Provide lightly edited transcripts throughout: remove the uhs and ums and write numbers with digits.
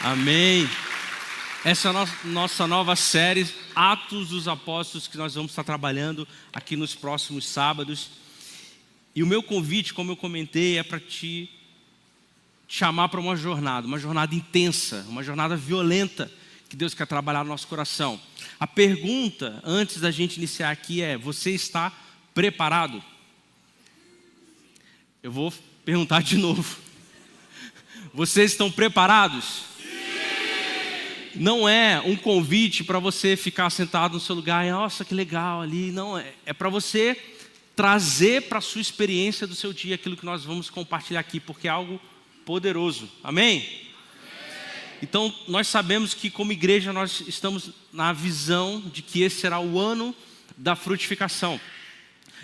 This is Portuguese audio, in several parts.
Amém. Essa é a nossa nova série, Atos dos Apóstolos, que nós vamos estar trabalhando aqui nos próximos sábados. E o meu convite, como eu comentei, é para te chamar para uma jornada intensa, uma jornada violenta, que Deus quer trabalhar no nosso coração. A pergunta, antes da gente iniciar aqui, é: você está preparado? Eu vou perguntar de novo. Vocês estão preparados? Não é um convite para você ficar sentado no seu lugar e, nossa, que legal ali. Não, é para você trazer para a sua experiência do seu dia aquilo que nós vamos compartilhar aqui, porque é algo poderoso. Amém? Então, nós sabemos que como igreja nós estamos na visão de que esse será o ano da frutificação.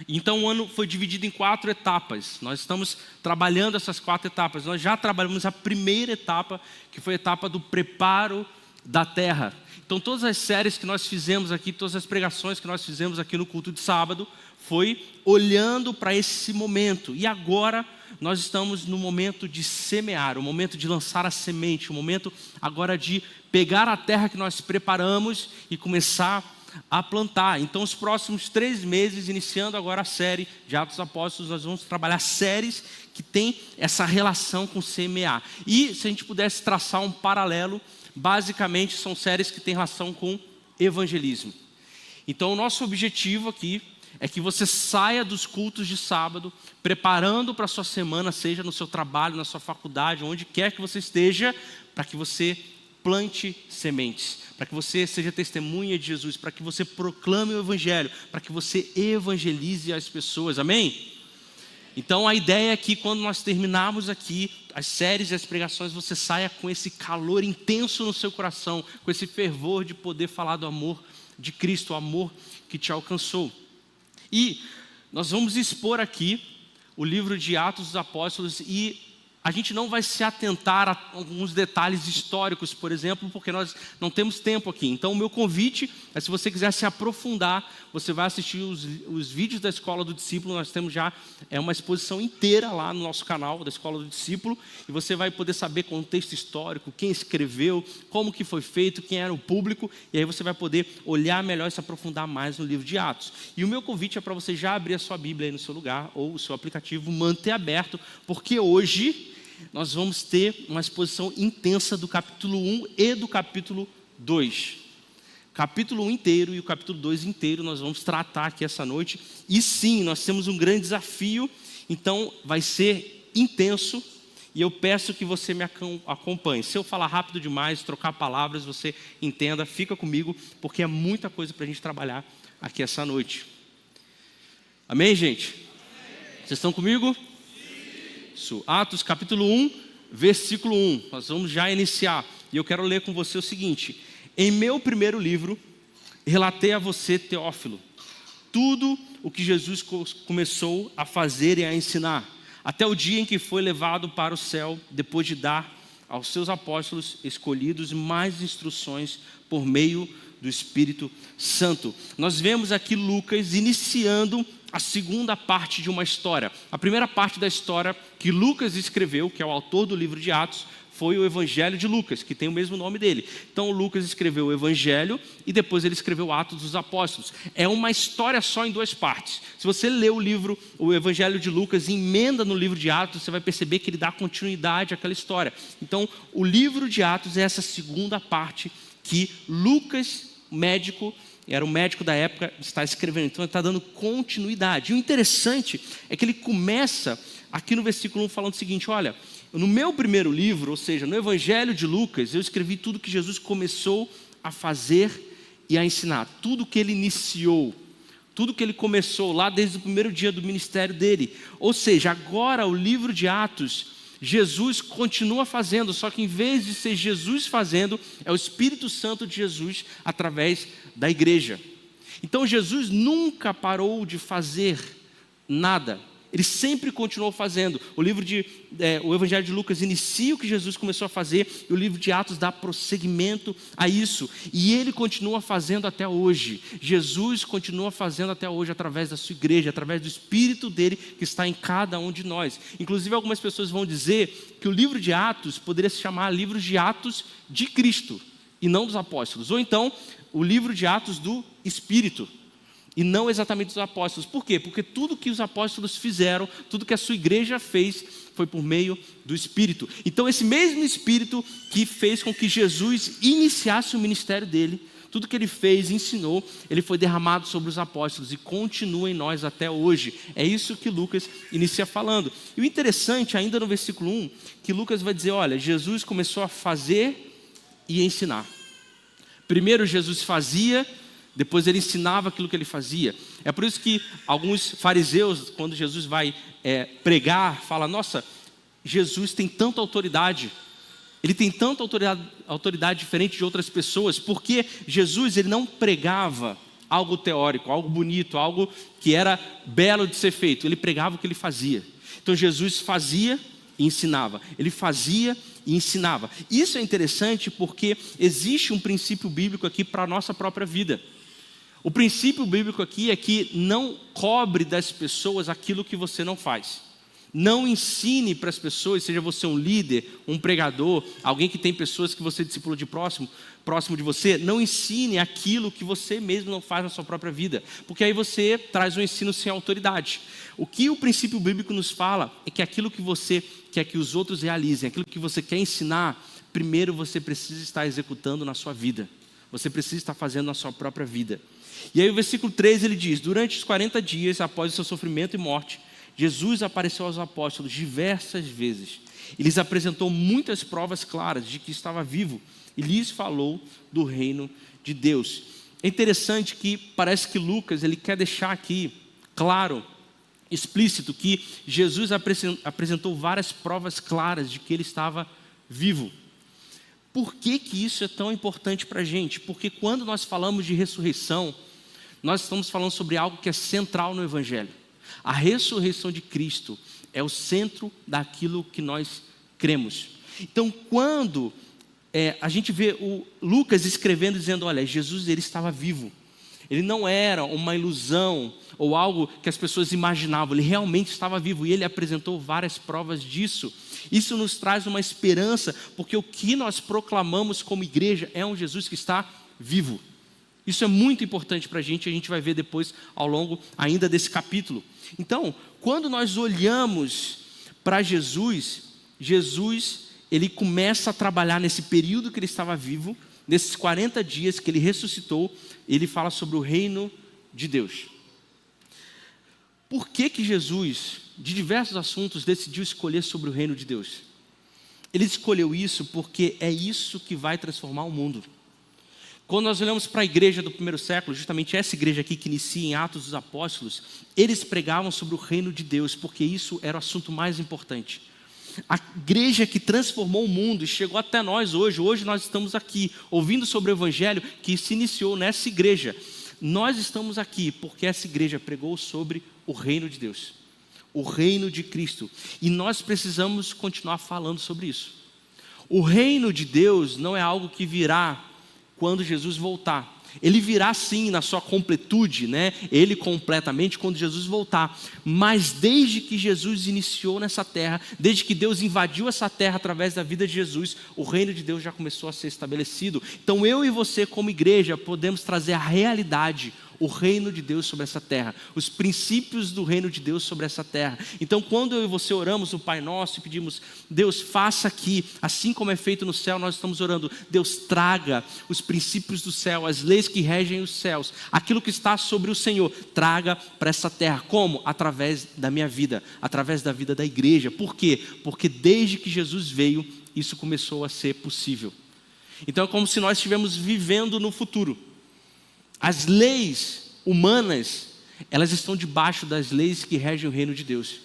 Então, o ano foi dividido em 4 etapas. Nós estamos trabalhando essas 4 etapas. Nós já trabalhamos a primeira etapa, que foi a etapa do preparo da terra. Então todas as séries que nós fizemos aqui, todas as pregações que nós fizemos aqui no culto de sábado, foi olhando para esse momento. E agora nós estamos no momento de semear, o momento de lançar a semente, o momento agora de pegar a terra que nós preparamos e começar a plantar. Então os próximos 3 meses, iniciando agora a série de Atos dos Apóstolos, nós vamos trabalhar séries que tem essa relação com semear. E se a gente pudesse traçar um paralelo, basicamente são séries que têm relação com evangelismo. Então o nosso objetivo aqui é que você saia dos cultos de sábado preparando para a sua semana, seja no seu trabalho, na sua faculdade, onde quer que você esteja, para que você plante sementes, para que você seja testemunha de Jesus, para que você proclame o evangelho, para que você evangelize as pessoas. Amém? Então a ideia é que quando nós terminarmos aqui as séries e as pregações, você saia com esse calor intenso no seu coração, com esse fervor de poder falar do amor de Cristo, o amor que te alcançou. E nós vamos expor aqui o livro de Atos dos Apóstolos e a gente não vai se atentar a alguns detalhes históricos, por exemplo, porque nós não temos tempo aqui. Então o meu convite é, se você quiser se aprofundar, você vai assistir os vídeos da Escola do Discípulo. Nós temos já uma exposição inteira lá no nosso canal da Escola do Discípulo, e você vai poder saber contexto histórico, quem escreveu, como que foi feito, quem era o público, e aí você vai poder olhar melhor e se aprofundar mais no livro de Atos. E o meu convite é para você já abrir a sua Bíblia aí no seu lugar, ou o seu aplicativo, manter aberto, porque hoje nós vamos ter uma exposição intensa do capítulo 1 e do capítulo 2. Capítulo 1 inteiro e o capítulo 2 inteiro nós vamos tratar aqui essa noite. E sim, nós temos um grande desafio, então vai ser intenso. E eu peço que você me acompanhe. Se eu falar rápido demais, trocar palavras, você entenda, fica comigo, porque é muita coisa para a gente trabalhar aqui essa noite. Amém, gente? Vocês estão comigo? Atos capítulo 1, versículo 1. Nós vamos já iniciar. E eu quero ler com você o seguinte: em meu primeiro livro, relatei a você, Teófilo, tudo o que Jesus começou a fazer e a ensinar, até o dia em que foi levado para o céu, depois de dar aos seus apóstolos escolhidos mais instruções por meio do Espírito Santo. Nós vemos aqui Lucas iniciando a segunda parte de uma história. A primeira parte da história que Lucas escreveu, que é o autor do livro de Atos, foi o Evangelho de Lucas, que tem o mesmo nome dele. Então Lucas escreveu o Evangelho e depois ele escreveu Atos dos Apóstolos. É uma história só em 2 partes. Se você lê o Evangelho de Lucas e emenda no livro de Atos, você vai perceber que ele dá continuidade àquela história. Então o livro de Atos é essa segunda parte que Lucas, médico, era o médico da época, está escrevendo. Então ele está dando continuidade. E o interessante é que ele começa aqui no versículo 1 falando o seguinte: olha, no meu primeiro livro, ou seja, no Evangelho de Lucas, eu escrevi tudo que Jesus começou a fazer e a ensinar. Tudo que ele iniciou, tudo que ele começou lá desde o primeiro dia do ministério dele. Ou seja, agora o livro de Atos, Jesus continua fazendo, só que em vez de ser Jesus fazendo, é o Espírito Santo de Jesus através da igreja. Então Jesus nunca parou de fazer nada. Ele sempre continuou fazendo. O Evangelho de Lucas inicia o que Jesus começou a fazer, e o livro de Atos dá prosseguimento a isso. E ele continua fazendo até hoje. Jesus continua fazendo até hoje através da sua igreja, através do Espírito dele que está em cada um de nós. Inclusive, algumas pessoas vão dizer que o livro de Atos poderia se chamar livro de Atos de Cristo, e não dos apóstolos. Ou então, o livro de Atos do Espírito, e não exatamente dos apóstolos. Por quê? Porque tudo que os apóstolos fizeram, tudo que a sua igreja fez, foi por meio do Espírito. Então esse mesmo Espírito que fez com que Jesus iniciasse o ministério dele, tudo que ele fez, ensinou, ele foi derramado sobre os apóstolos e continua em nós até hoje. É isso que Lucas inicia falando. E o interessante, ainda no versículo 1, que Lucas vai dizer, olha, Jesus começou a fazer e ensinar. Primeiro Jesus fazia, depois ele ensinava aquilo que ele fazia. É por isso que alguns fariseus, quando Jesus vai pregar, falam, nossa, Jesus tem tanta autoridade, ele tem tanta autoridade diferente de outras pessoas, porque Jesus ele não pregava algo teórico, algo bonito, algo que era belo de ser feito, ele pregava o que ele fazia. Então Jesus fazia e ensinava, ele fazia e ensinava. Isso é interessante porque existe um princípio bíblico aqui para a nossa própria vida. O princípio bíblico aqui é que não cobre das pessoas aquilo que você não faz. Não ensine para as pessoas, seja você um líder, um pregador, alguém que tem pessoas que você discipula de próximo de você, não ensine aquilo que você mesmo não faz na sua própria vida, porque aí você traz um ensino sem autoridade. O que o princípio bíblico nos fala é que aquilo que você quer que os outros realizem, aquilo que você quer ensinar, primeiro você precisa estar executando na sua vida. Você precisa estar fazendo na sua própria vida. E aí o versículo 3 ele diz, durante os 40 dias após o seu sofrimento e morte, Jesus apareceu aos apóstolos diversas vezes. E lhes apresentou muitas provas claras de que estava vivo e lhes falou do reino de Deus. É interessante que parece que Lucas ele quer deixar aqui claro, explícito, que Jesus apresentou várias provas claras de que ele estava vivo. Por que isso é tão importante para a gente? Porque quando nós falamos de ressurreição, nós estamos falando sobre algo que é central no Evangelho. A ressurreição de Cristo é o centro daquilo que nós cremos. Então, quando a gente vê o Lucas escrevendo, dizendo, olha, Jesus ele estava vivo. Ele não era uma ilusão ou algo que as pessoas imaginavam, ele realmente estava vivo e ele apresentou várias provas disso. Isso nos traz uma esperança, porque o que nós proclamamos como igreja é um Jesus que está vivo. Isso é muito importante para a gente vai ver depois ao longo ainda desse capítulo. Então, quando nós olhamos para Jesus ele começa a trabalhar nesse período que ele estava vivo, nesses 40 dias que ele ressuscitou, ele fala sobre o reino de Deus. Por que Jesus, de diversos assuntos, decidiu escolher sobre o reino de Deus? Ele escolheu isso porque é isso que vai transformar o mundo. Quando nós olhamos para a igreja do primeiro século, justamente essa igreja aqui que inicia em Atos dos Apóstolos, eles pregavam sobre o reino de Deus, porque isso era o assunto mais importante. A igreja que transformou o mundo e chegou até nós hoje. Hoje nós estamos aqui ouvindo sobre o Evangelho que se iniciou nessa igreja. Nós estamos aqui porque essa igreja pregou sobre o reino de Deus, o reino de Cristo. E nós precisamos continuar falando sobre isso. O reino de Deus não é algo que virá quando Jesus voltar. Ele virá sim na sua completude, né? Ele completamente quando Jesus voltar. Mas desde que Jesus iniciou nessa terra, desde que Deus invadiu essa terra através da vida de Jesus, o reino de Deus já começou a ser estabelecido. Então eu e você como igreja podemos trazer a realidade, o reino de Deus sobre essa terra, os princípios do reino de Deus sobre essa terra. Então quando eu e você oramos o Pai Nosso e pedimos, Deus faça aqui, assim como é feito no céu, nós estamos orando, Deus traga os princípios do céu, as leis que regem os céus, aquilo que está sobre o Senhor, traga para essa terra. Como? Através da minha vida, através da vida da igreja. Por quê? Porque desde que Jesus veio, isso começou a ser possível. Então é como se nós estivéssemos vivendo no futuro. As leis humanas, elas estão debaixo das leis que regem o reino de Deus.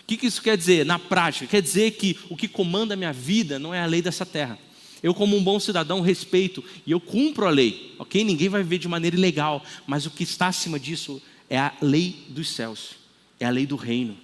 O que isso quer dizer na prática? Quer dizer que o que comanda a minha vida não é a lei dessa terra. Eu como um bom cidadão respeito e eu cumpro a lei, ok? Ninguém vai viver de maneira ilegal, mas o que está acima disso é a lei dos céus, é a lei do reino.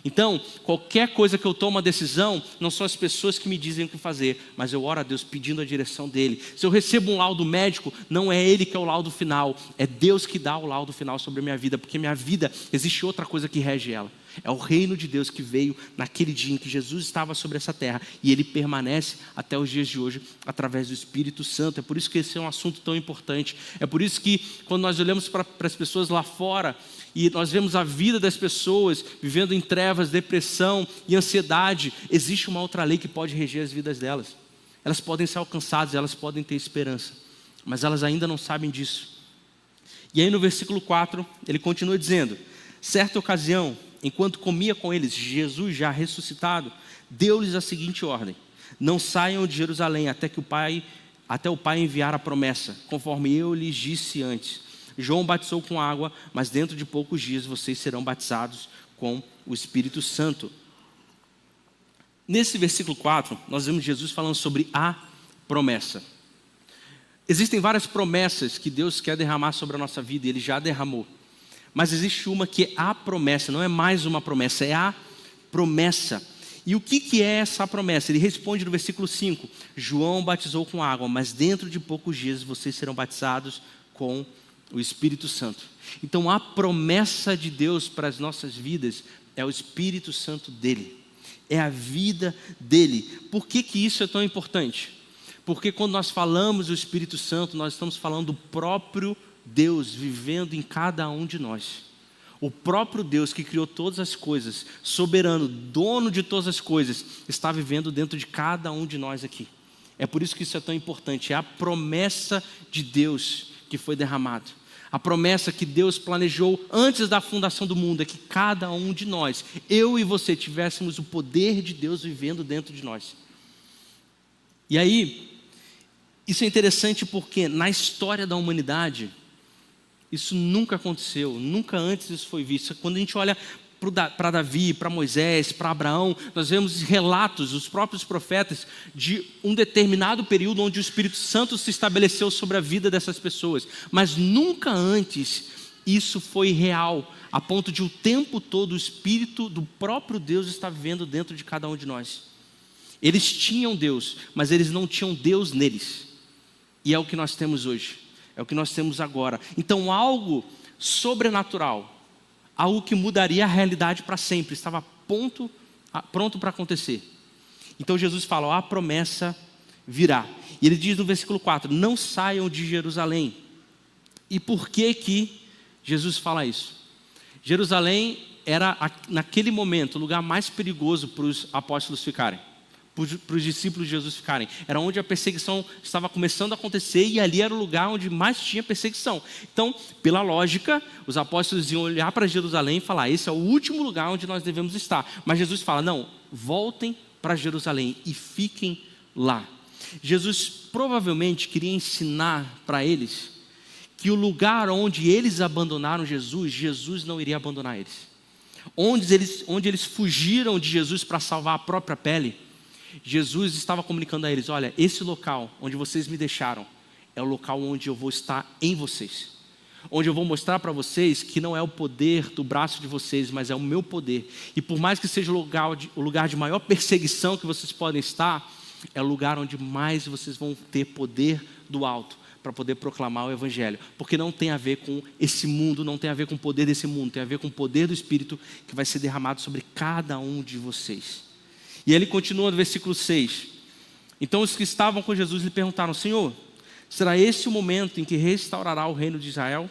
Então, qualquer coisa que eu tomo uma decisão, não são as pessoas que me dizem o que fazer, mas eu oro a Deus pedindo a direção dele. Se eu recebo um laudo médico, não é ele que é o laudo final, é Deus que dá o laudo final sobre a minha vida, porque minha vida, existe outra coisa que rege ela. É o reino de Deus que veio naquele dia em que Jesus estava sobre essa terra, e ele permanece até os dias de hoje através do Espírito Santo. É por isso que esse é um assunto tão importante. É por isso que quando nós olhamos para as pessoas lá fora e nós vemos a vida das pessoas vivendo em trevas, depressão e ansiedade, existe uma outra lei que pode reger as vidas delas. Elas podem ser alcançadas, elas podem ter esperança, mas elas ainda não sabem disso. E aí no versículo 4, ele continua dizendo: certa ocasião, enquanto comia com eles, Jesus já ressuscitado, deu-lhes a seguinte ordem: não saiam de Jerusalém até o Pai enviar a promessa, conforme eu lhes disse antes. João batizou com água, mas dentro de poucos dias vocês serão batizados com o Espírito Santo. Nesse versículo 4, nós vemos Jesus falando sobre a promessa. Existem várias promessas que Deus quer derramar sobre a nossa vida, e Ele já derramou. Mas existe uma que é a promessa, não é mais uma promessa, é a promessa. E o que é essa promessa? Ele responde no versículo 5: João batizou com água, mas dentro de poucos dias vocês serão batizados com o Espírito Santo. Então a promessa de Deus para as nossas vidas é o Espírito Santo dele, é a vida dele. Por que isso é tão importante? Porque quando nós falamos do Espírito Santo, nós estamos falando do próprio Deus vivendo em cada um de nós. O próprio Deus que criou todas as coisas, soberano, dono de todas as coisas, está vivendo dentro de cada um de nós aqui. É por isso que isso é tão importante. É a promessa de Deus que foi derramado. A promessa que Deus planejou antes da fundação do mundo é que cada um de nós, eu e você, tivéssemos o poder de Deus vivendo dentro de nós. E aí, isso é interessante porque na história da humanidade, isso nunca aconteceu, nunca antes isso foi visto. Quando a gente olha para Davi, para Moisés, para Abraão, nós vemos relatos dos próprios profetas de um determinado período onde o Espírito Santo se estabeleceu sobre a vida dessas pessoas, mas nunca antes isso foi real, a ponto de o tempo todo o Espírito do próprio Deus estar vivendo dentro de cada um de nós. Eles tinham Deus, mas eles não tinham Deus neles, e é o que nós temos hoje, é o que nós temos agora. Então algo sobrenatural, algo que mudaria a realidade para sempre, estava pronto para acontecer. Então Jesus fala: a promessa virá. E ele diz no versículo 4: não saiam de Jerusalém. E por que Jesus fala isso? Jerusalém era, naquele momento, o lugar mais perigoso para os apóstolos ficarem, para os discípulos de Jesus ficarem. Era onde a perseguição estava começando a acontecer, e ali era o lugar onde mais tinha perseguição. Então, pela lógica, os apóstolos iam olhar para Jerusalém e falar: esse é o último lugar onde nós devemos estar. Mas Jesus fala: não, voltem para Jerusalém e fiquem lá. Jesus provavelmente queria ensinar para eles que o lugar onde eles abandonaram Jesus, Jesus não iria abandonar eles. Onde eles fugiram de Jesus para salvar a própria pele, Jesus estava comunicando a eles: olha, esse local onde vocês me deixaram é o local onde eu vou estar em vocês, onde eu vou mostrar para vocês que não é o poder do braço de vocês, mas é o meu poder. E por mais que seja o lugar de maior perseguição que vocês podem estar, é o lugar onde mais vocês vão ter poder do alto para poder proclamar o Evangelho, porque não tem a ver com esse mundo, não tem a ver com o poder desse mundo, tem a ver com o poder do Espírito que vai ser derramado sobre cada um de vocês. E ele continua no versículo 6. Então os que estavam com Jesus lhe perguntaram: Senhor, será esse o momento em que restaurará o reino de Israel?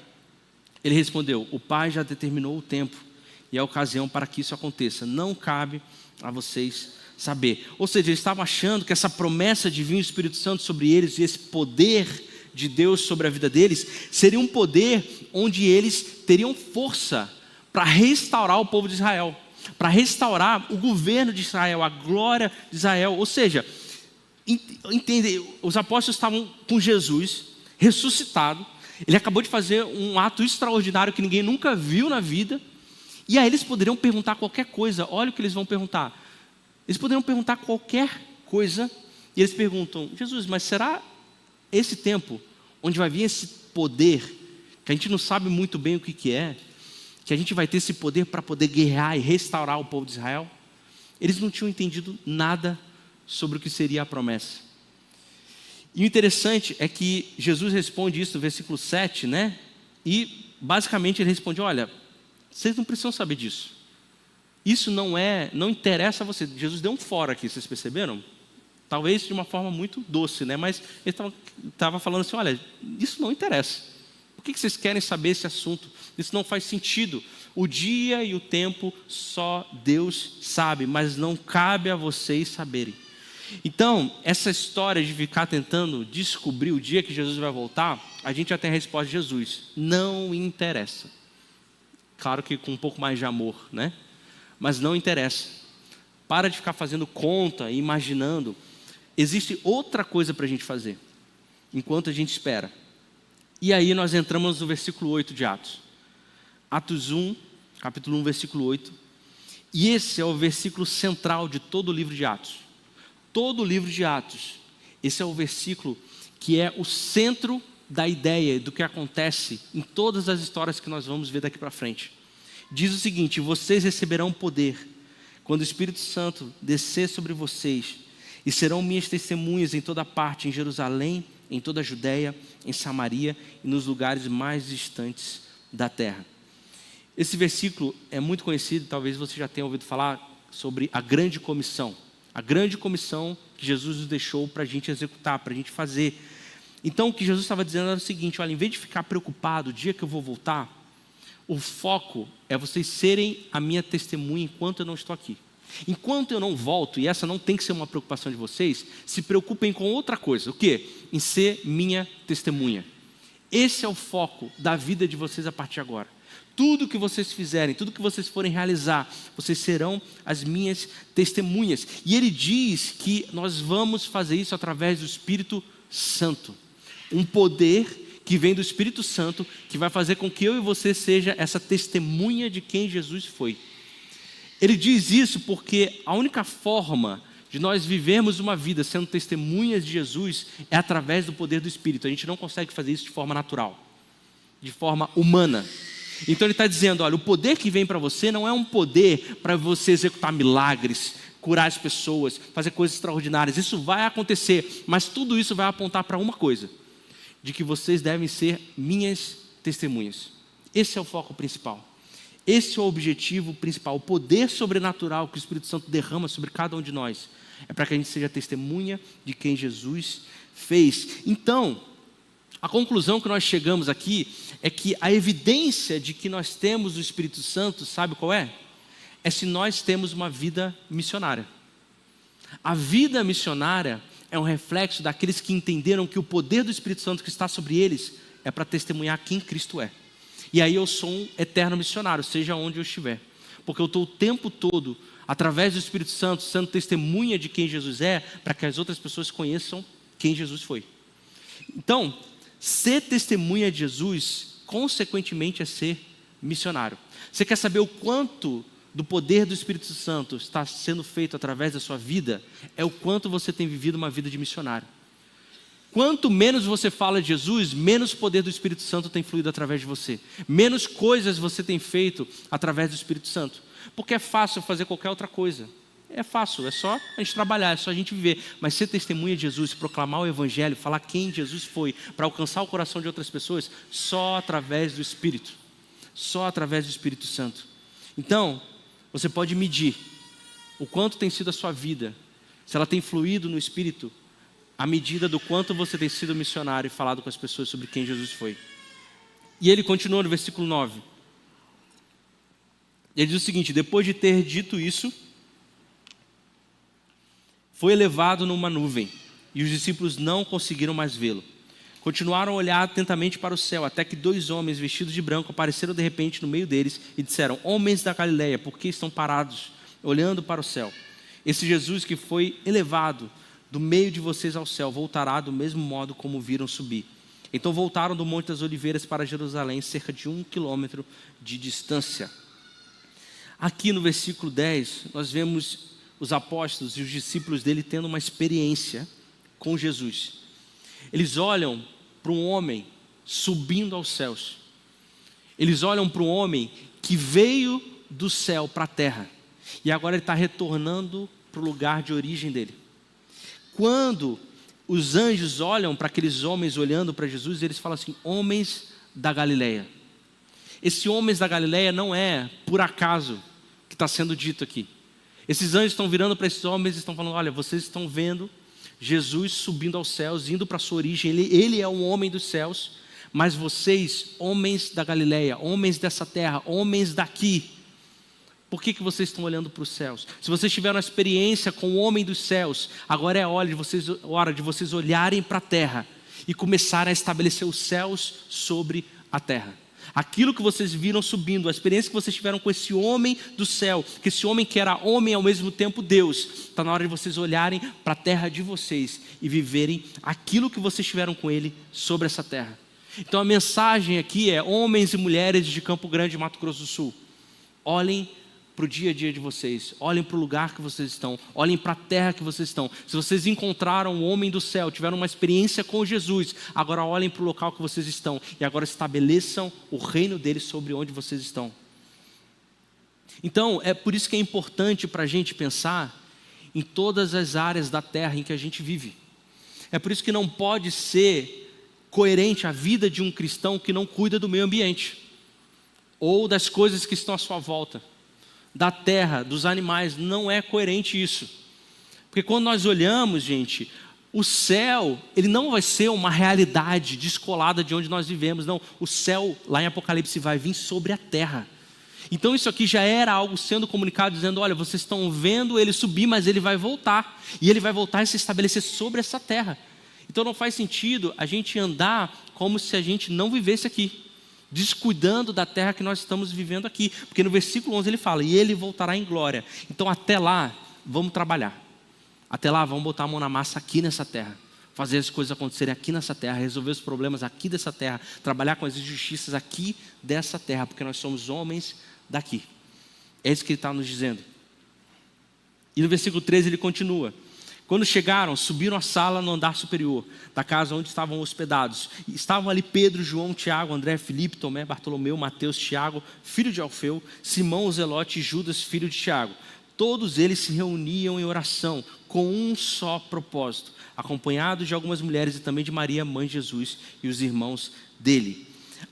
Ele respondeu: o Pai já determinou o tempo e a ocasião para que isso aconteça. Não cabe a vocês saber. Ou seja, eles estavam achando que essa promessa de vir o Espírito Santo sobre eles e esse poder de Deus sobre a vida deles seria um poder onde eles teriam força para restaurar o povo de Israel, para restaurar o governo de Israel, a glória de Israel. Ou seja, entende, os apóstolos estavam com Jesus ressuscitado, ele acabou de fazer um ato extraordinário que ninguém nunca viu na vida, e aí eles poderiam perguntar qualquer coisa. Olha o que eles vão perguntar. Eles poderiam perguntar qualquer coisa, e eles perguntam: Jesus, mas será esse tempo onde vai vir esse poder, que a gente não sabe muito bem o que é, que a gente vai ter esse poder para poder guerrear e restaurar o povo de Israel, eles não tinham entendido nada sobre o que seria a promessa. E o interessante é que Jesus responde isso no versículo 7, né? E basicamente ele responde: olha, vocês não precisam saber disso. Isso não interessa a vocês. Jesus deu um fora aqui, vocês perceberam? Talvez de uma forma muito doce, né? Mas ele estava falando assim: olha, isso não interessa. Por que vocês querem saber esse assunto? Isso não faz sentido. O dia e o tempo só Deus sabe, mas não cabe a vocês saberem. Então, essa história de ficar tentando descobrir o dia que Jesus vai voltar, a gente já tem a resposta de Jesus: não interessa. Claro que com um pouco mais de amor, né? Mas não interessa. Para de ficar fazendo conta e imaginando. Existe outra coisa para a gente fazer, enquanto a gente espera. E aí nós entramos no versículo 8 de Atos. Atos 1, capítulo 1, versículo 8. E esse é o versículo central de todo o livro de Atos. Todo o livro de Atos. Esse é o versículo que é o centro da ideia do que acontece em todas as histórias que nós vamos ver daqui para frente. Diz o seguinte: vocês receberão poder quando o Espírito Santo descer sobre vocês, e serão minhas testemunhas em toda parte, em Jerusalém, em toda a Judéia, em Samaria e nos lugares mais distantes da terra. Esse versículo é muito conhecido, talvez você já tenha ouvido falar sobre a grande comissão. A grande comissão que Jesus nos deixou para a gente executar, para a gente fazer. Então o que Jesus estava dizendo era o seguinte: olha, em vez de ficar preocupado o dia que eu vou voltar, o foco é vocês serem a minha testemunha enquanto eu não estou aqui. Enquanto eu não volto, e essa não tem que ser uma preocupação de vocês, se preocupem com outra coisa. O quê? Em ser minha testemunha. Esse é o foco da vida de vocês a partir de agora. Tudo que vocês fizerem, tudo que vocês forem realizar, vocês serão as minhas testemunhas. E ele diz que nós vamos fazer isso através do Espírito Santo. Um poder que vem do Espírito Santo, que vai fazer com que eu e você seja essa testemunha de quem Jesus foi. Ele diz isso porque a única forma de nós vivermos uma vida sendo testemunhas de Jesus é através do poder do Espírito. A gente não consegue fazer isso de forma natural, de forma humana. Então ele está dizendo: olha, o poder que vem para você não é um poder para você executar milagres, curar as pessoas, fazer coisas extraordinárias. Isso vai acontecer, mas tudo isso vai apontar para uma coisa: de que vocês devem ser minhas testemunhas. Esse é o foco principal. Esse é o objetivo principal. O poder sobrenatural que o Espírito Santo derrama sobre cada um de nós é para que a gente seja testemunha de quem Jesus fez. Então, a conclusão que nós chegamos aqui é que a evidência de que nós temos o Espírito Santo, sabe qual é? É se nós temos uma vida missionária. A vida missionária é um reflexo daqueles que entenderam que o poder do Espírito Santo que está sobre eles é para testemunhar quem Cristo é. E aí eu sou um eterno missionário, seja onde eu estiver. Porque eu estou o tempo todo, através do Espírito Santo, sendo testemunha de quem Jesus é, para que as outras pessoas conheçam quem Jesus foi. Então, ser testemunha de Jesus, consequentemente, é ser missionário. Você quer saber o quanto do poder do Espírito Santo está sendo feito através da sua vida? É o quanto você tem vivido uma vida de missionário. Quanto menos você fala de Jesus, menos poder do Espírito Santo tem fluído através de você. Menos coisas você tem feito através do Espírito Santo. Porque é fácil fazer qualquer outra coisa. É fácil, é só a gente trabalhar, é só a gente viver. Mas ser testemunha de Jesus, proclamar o Evangelho, falar quem Jesus foi, para alcançar o coração de outras pessoas, só através do Espírito. Só através do Espírito Santo. Então, você pode medir o quanto tem sido a sua vida, se ela tem fluído no Espírito, à medida do quanto você tem sido missionário e falado com as pessoas sobre quem Jesus foi. E ele continua no versículo 9. Ele diz o seguinte: depois de ter dito isso, foi elevado numa nuvem, e os discípulos não conseguiram mais vê-lo. Continuaram a olhar atentamente para o céu, até que 2 homens vestidos de branco apareceram de repente no meio deles e disseram: homens da Galileia, por que estão parados, olhando para o céu? Esse Jesus que foi elevado do meio de vocês ao céu voltará do mesmo modo como viram subir. Então voltaram do Monte das Oliveiras para Jerusalém, cerca de 1 quilômetro de distância. Aqui no versículo 10, nós vemos os apóstolos e os discípulos dele tendo uma experiência com Jesus. Eles olham para um homem subindo aos céus. Eles olham para um homem que veio do céu para a terra. E agora ele está retornando para o lugar de origem dele. Quando os anjos olham para aqueles homens olhando para Jesus, eles falam assim: homens da Galileia. Esse homens da Galileia não é por acaso que está sendo dito aqui. Esses anjos estão virando para esses homens e estão falando: olha, vocês estão vendo Jesus subindo aos céus, indo para a sua origem, ele é um homem dos céus, mas vocês, homens da Galileia, homens dessa terra, homens daqui, por que vocês estão olhando para os céus? Se vocês tiveram uma experiência com o homem dos céus, agora é a hora de vocês olharem para a terra e começarem a estabelecer os céus sobre a terra. Aquilo que vocês viram subindo, a experiência que vocês tiveram com esse homem do céu, que esse homem que era homem ao mesmo tempo Deus, está na hora de vocês olharem para a terra de vocês e viverem aquilo que vocês tiveram com ele sobre essa terra. Então a mensagem aqui é: homens e mulheres de Campo Grande, Mato Grosso do Sul, olhem para o dia a dia de vocês, olhem para o lugar que vocês estão, olhem para a terra que vocês estão. Se vocês encontraram o homem do céu, tiveram uma experiência com Jesus, agora olhem para o local que vocês estão e agora estabeleçam o reino dele sobre onde vocês estão. Então é por isso que é importante para a gente pensar em todas as áreas da terra em que a gente vive. É por isso que não pode ser coerente a vida de um cristão que não cuida do meio ambiente ou das coisas que estão à sua volta, da terra, dos animais. Não é coerente isso. Porque quando nós olhamos, gente, o céu, ele não vai ser uma realidade descolada de onde nós vivemos. Não, o céu, lá em Apocalipse, vai vir sobre a terra. Então isso aqui já era algo sendo comunicado, dizendo: olha, vocês estão vendo ele subir, mas ele vai voltar. E ele vai voltar e se estabelecer sobre essa terra. Então não faz sentido a gente andar como se a gente não vivesse aqui, descuidando da terra que nós estamos vivendo aqui. Porque no versículo 11 ele fala: e ele voltará em glória. Então até lá, vamos trabalhar. Até lá, vamos botar a mão na massa aqui nessa terra, fazer as coisas acontecerem aqui nessa terra, resolver os problemas aqui dessa terra, trabalhar com as injustiças aqui dessa terra, porque nós somos homens daqui. É isso que ele está nos dizendo. E no versículo 13 ele continua: quando chegaram, subiram a sala no andar superior da casa onde estavam hospedados. E estavam ali Pedro, João, Tiago, André, Filipe, Tomé, Bartolomeu, Mateus, Tiago, filho de Alfeu, Simão o Zelote e Judas, filho de Tiago. Todos eles se reuniam em oração com um só propósito, acompanhados de algumas mulheres e também de Maria, mãe de Jesus, e os irmãos dele.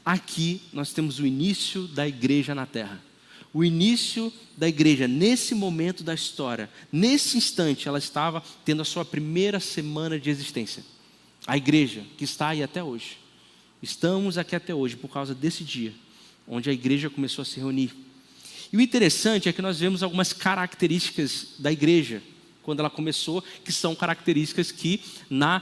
Aqui nós temos o início da igreja na terra. O início da igreja, nesse momento da história, nesse instante, ela estava tendo a sua primeira semana de existência. A igreja que está aí até hoje. Estamos aqui até hoje por causa desse dia, onde a igreja começou a se reunir. E o interessante é que nós vemos algumas características da igreja, quando ela começou, que são características que na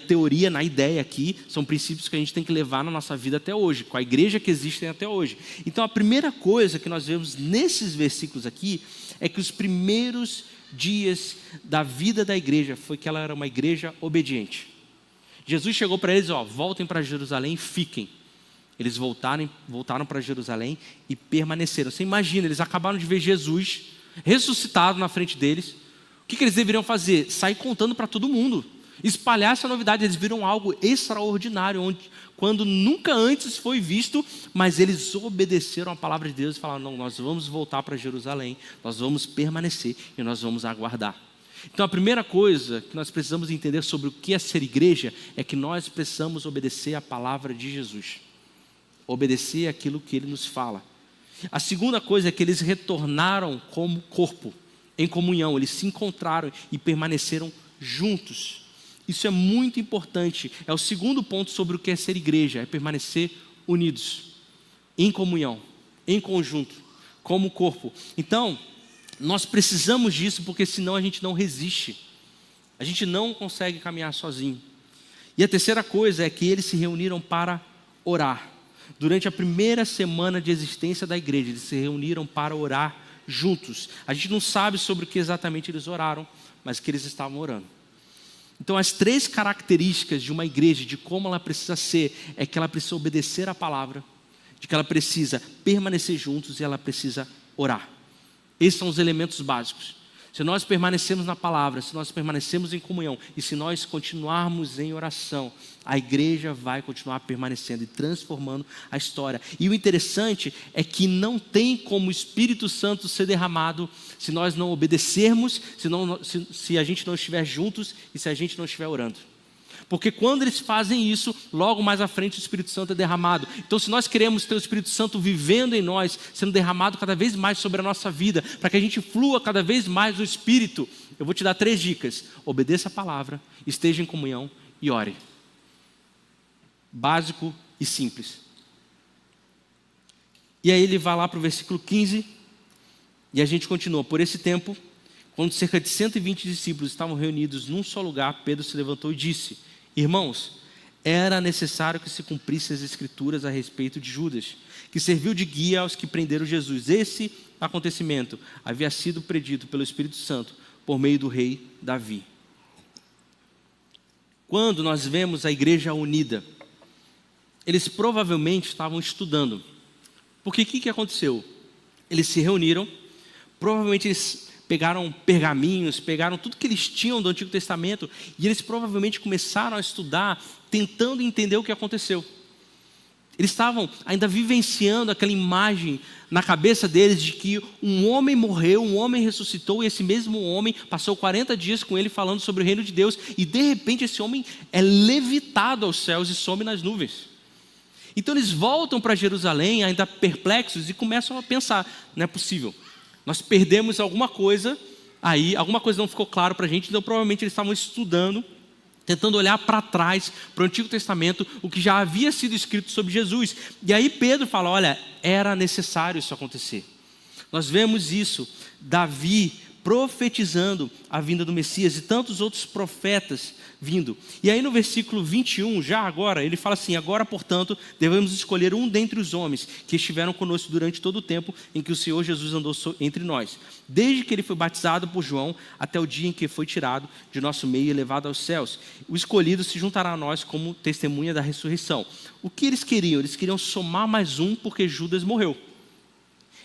teoria, na ideia aqui, são princípios que a gente tem que levar na nossa vida até hoje, com a igreja que existe até hoje. Então a primeira coisa que nós vemos nesses versículos aqui, é que os primeiros dias da vida da igreja, foi que ela era uma igreja obediente. Jesus chegou para eles: voltem para Jerusalém e fiquem. Eles voltaram para Jerusalém e permaneceram. Você imagina, eles acabaram de ver Jesus ressuscitado na frente deles. O que eles deveriam fazer? Sair contando para todo mundo, espalhar essa novidade. Eles viram algo extraordinário, quando nunca antes foi visto, mas eles obedeceram a palavra de Deus e falaram: não, nós vamos voltar para Jerusalém, nós vamos permanecer e nós vamos aguardar. Então a primeira coisa que nós precisamos entender sobre o que é ser igreja, é que nós precisamos obedecer a palavra de Jesus, obedecer aquilo que ele nos fala. A segunda coisa é que eles retornaram como corpo, em comunhão. Eles se encontraram e permaneceram juntos. Isso é muito importante. É o segundo ponto sobre o que é ser igreja: é permanecer unidos, em comunhão, em conjunto, como corpo. Então, nós precisamos disso, porque senão a gente não resiste. A gente não consegue caminhar sozinho. E a terceira coisa é que eles se reuniram para orar. Durante a primeira semana de existência da igreja, eles se reuniram para orar juntos. A gente não sabe sobre o que exatamente eles oraram, mas que eles estavam orando. Então as três características de uma igreja, de como ela precisa ser, é que ela precisa obedecer a palavra, de que ela precisa permanecer juntos e ela precisa orar. Esses são os elementos básicos. Se nós permanecermos na palavra, se nós permanecermos em comunhão e se nós continuarmos em oração, a igreja vai continuar permanecendo e transformando a história. E o interessante é que não tem como o Espírito Santo ser derramado se nós não obedecermos, se a gente não estiver juntos e se a gente não estiver orando. Porque quando eles fazem isso, logo mais à frente o Espírito Santo é derramado. Então, se nós queremos ter o Espírito Santo vivendo em nós, sendo derramado cada vez mais sobre a nossa vida, para que a gente flua cada vez mais no Espírito, eu vou te dar 3 dicas. Obedeça a palavra, esteja em comunhão e ore. Básico e simples. E aí ele vai lá para o versículo 15, e a gente continua. Por esse tempo, quando cerca de 120 discípulos estavam reunidos num só lugar, Pedro se levantou e disse: irmãos, era necessário que se cumprissem as escrituras a respeito de Judas, que serviu de guia aos que prenderam Jesus. Esse acontecimento havia sido predito pelo Espírito Santo por meio do rei Davi. Quando nós vemos a igreja unida, eles provavelmente estavam estudando. Porque o que aconteceu? Eles se reuniram, provavelmente eles pegaram pergaminhos, pegaram tudo que eles tinham do Antigo Testamento e eles provavelmente começaram a estudar, tentando entender o que aconteceu. Eles estavam ainda vivenciando aquela imagem na cabeça deles de que um homem morreu, um homem ressuscitou e esse mesmo homem passou 40 dias com ele falando sobre o reino de Deus e de repente esse homem é levitado aos céus e some nas nuvens. Então eles voltam para Jerusalém ainda perplexos e começam a pensar, não é possível. Nós perdemos alguma coisa aí, alguma coisa não ficou claro para a gente, então provavelmente eles estavam estudando, tentando olhar para trás, para o Antigo Testamento, o que já havia sido escrito sobre Jesus. E aí Pedro fala, olha, era necessário isso acontecer. Nós vemos isso, Davi profetizando a vinda do Messias e tantos outros profetas vindo. E aí no versículo 21, já agora, ele fala assim: agora, portanto, devemos escolher um dentre os homens que estiveram conosco durante todo o tempo em que o Senhor Jesus andou entre nós, desde que ele foi batizado por João até o dia em que foi tirado de nosso meio e levado aos céus. O escolhido se juntará a nós como testemunha da ressurreição. O que eles queriam? Eles queriam somar mais um porque Judas morreu.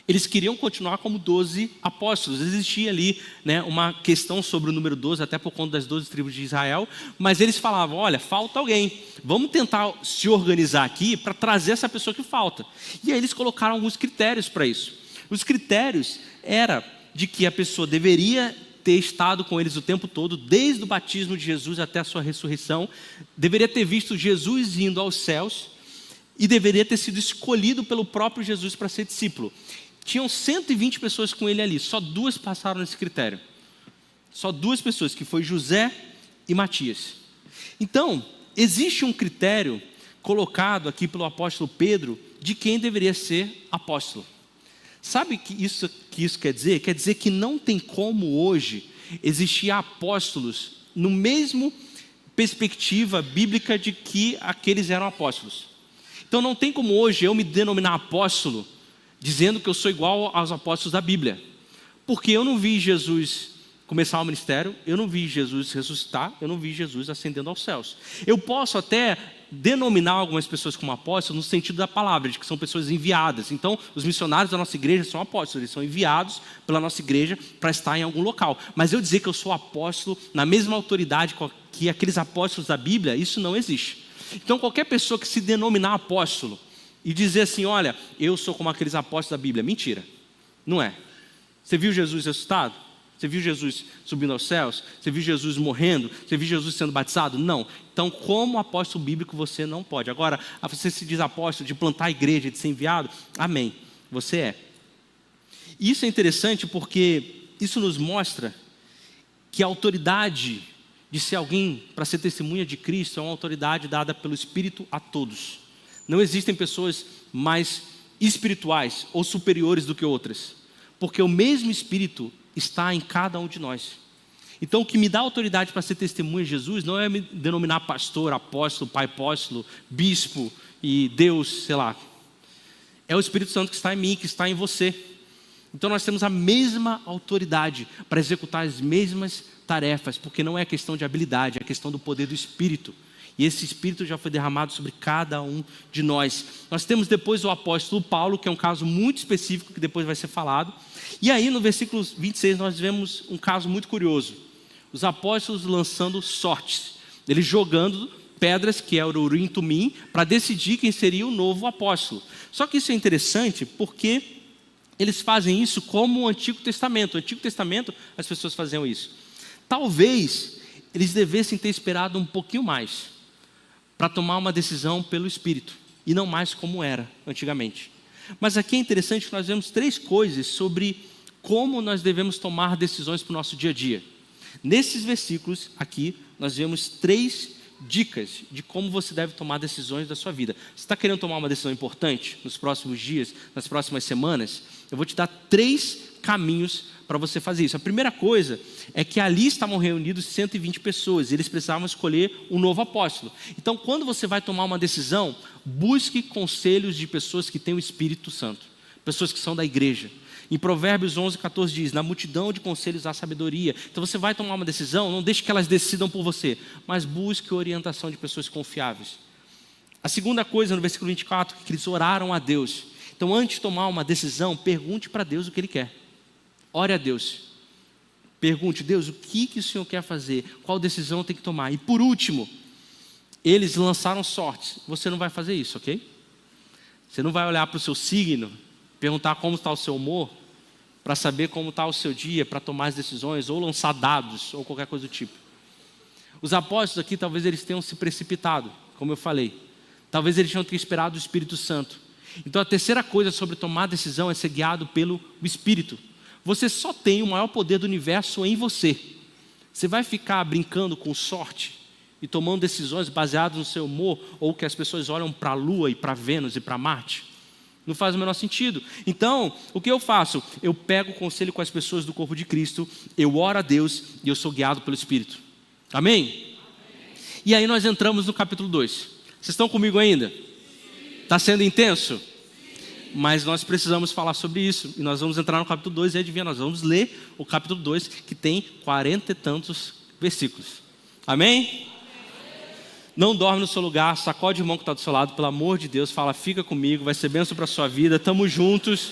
Eles queriam continuar como 12 apóstolos. Existia ali, né, uma questão sobre o número 12, até por conta das 12 tribos de Israel, mas eles falavam, olha, falta alguém, vamos tentar se organizar aqui para trazer essa pessoa que falta. E aí eles colocaram alguns critérios para isso. Os critérios eram de que a pessoa deveria ter estado com eles o tempo todo, desde o batismo de Jesus até a sua ressurreição, deveria ter visto Jesus indo aos céus e deveria ter sido escolhido pelo próprio Jesus para ser discípulo. Tinham 120 pessoas com ele ali, só 2 passaram nesse critério. Só 2 pessoas, que foi José e Matias. Então, existe um critério colocado aqui pelo apóstolo Pedro de quem deveria ser apóstolo. Sabe que isso quer dizer? Quer dizer que não tem como hoje existir apóstolos no mesmo perspectiva bíblica de que aqueles eram apóstolos. Então não tem como hoje eu me denominar apóstolo dizendo que eu sou igual aos apóstolos da Bíblia. Porque eu não vi Jesus começar o ministério, eu não vi Jesus ressuscitar, eu não vi Jesus ascendendo aos céus. Eu posso até denominar algumas pessoas como apóstolos no sentido da palavra, de que são pessoas enviadas. Então, os missionários da nossa igreja são apóstolos, eles são enviados pela nossa igreja para estar em algum local. Mas eu dizer que eu sou apóstolo na mesma autoridade que aqueles apóstolos da Bíblia, isso não existe. Então, qualquer pessoa que se denominar apóstolo e dizer assim, olha, eu sou como aqueles apóstolos da Bíblia, mentira, não é. Você viu Jesus ressuscitado? Você viu Jesus subindo aos céus? Você viu Jesus morrendo? Você viu Jesus sendo batizado? Não. Então, como apóstolo bíblico, você não pode. Agora, você se diz apóstolo de plantar a igreja, de ser enviado? Amém. Você é. E isso é interessante porque isso nos mostra que a autoridade de ser alguém para ser testemunha de Cristo é uma autoridade dada pelo Espírito a todos. Não existem pessoas mais espirituais ou superiores do que outras, porque o mesmo Espírito está em cada um de nós. Então o que me dá autoridade para ser testemunha de Jesus não é me denominar pastor, apóstolo, pai apóstolo, bispo e Deus, sei lá. É o Espírito Santo que está em mim, que está em você. Então nós temos a mesma autoridade para executar as mesmas tarefas, porque não é questão de habilidade, é questão do poder do Espírito. E esse Espírito já foi derramado sobre cada um de nós. Nós temos depois o apóstolo Paulo, que é um caso muito específico, que depois vai ser falado. E aí no versículo 26 nós vemos um caso muito curioso. Os apóstolos lançando sortes. Eles jogando pedras, que é o Urim e Tumim, para decidir quem seria o novo apóstolo. Só que isso é interessante porque eles fazem isso como o Antigo Testamento. No Antigo Testamento as pessoas faziam isso. Talvez eles devessem ter esperado um pouquinho mais para tomar uma decisão pelo Espírito, e não mais como era antigamente. Mas aqui é interessante que nós vemos 3 coisas sobre como nós devemos tomar decisões para o nosso dia a dia. Nesses versículos aqui, nós vemos 3 dicas de como você deve tomar decisões da sua vida. Você está querendo tomar uma decisão importante nos próximos dias, nas próximas semanas? Eu vou te dar 3 caminhos para você fazer isso. A primeira coisa é que ali estavam reunidos 120 pessoas e eles precisavam escolher um novo apóstolo. Então, quando você vai tomar uma decisão, busque conselhos de pessoas que têm o Espírito Santo, pessoas que são da igreja. Em Provérbios 11:14 diz: na multidão de conselhos há sabedoria. Então você vai tomar uma decisão, não deixe que elas decidam por você, mas busque orientação de pessoas confiáveis. A segunda coisa, no versículo 24, que eles oraram a Deus. Então, antes de tomar uma decisão, pergunte para Deus o que Ele quer. Ore a Deus. Pergunte: Deus, o que o Senhor quer fazer? Qual decisão eu tenho que tomar? E por último, eles lançaram sortes. Você não vai fazer isso, ok? Você não vai olhar para o seu signo, perguntar como está o seu humor, para saber como está o seu dia, para tomar as decisões, ou lançar dados, ou qualquer coisa do tipo. Os apóstolos aqui, talvez eles tenham se precipitado, como eu falei. Talvez eles tenham esperado o Espírito Santo. Então a terceira coisa sobre tomar decisão é ser guiado pelo Espírito. Você só tem o maior poder do universo em você. Você vai ficar brincando com sorte e tomando decisões baseadas no seu humor, ou que as pessoas olham para a Lua e para Vênus e para Marte? Não faz o menor sentido. Então, o que eu faço? Eu pego o conselho com as pessoas do corpo de Cristo, eu oro a Deus e eu sou guiado pelo Espírito. Amém? E aí nós entramos no capítulo 2. Vocês estão comigo ainda? Está sendo intenso? Mas nós precisamos falar sobre isso. E nós vamos entrar no capítulo 2 e adivinha, nós vamos ler o capítulo 2, que tem 40 e tantos versículos. Amém? Não dorme no seu lugar, sacode o irmão que está do seu lado, pelo amor de Deus, fala: fica comigo, vai ser bênção para a sua vida, estamos juntos.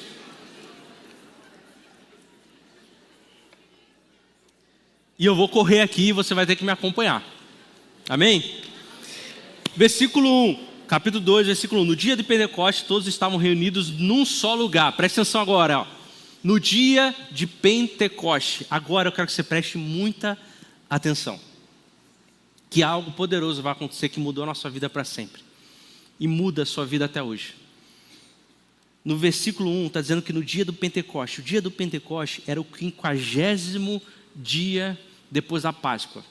E eu vou correr aqui e você vai ter que me acompanhar. Amém? Versículo 1, capítulo 2, versículo 1. No dia de Pentecostes, todos estavam reunidos num só lugar. Presta atenção agora, ó. No dia de Pentecostes. Agora eu quero que você preste muita atenção. Que algo poderoso vai acontecer que mudou a nossa vida para sempre. E muda a sua vida até hoje. No versículo 1 está dizendo que no dia do Pentecoste, o dia do Pentecoste era o 50º dia depois da Páscoa.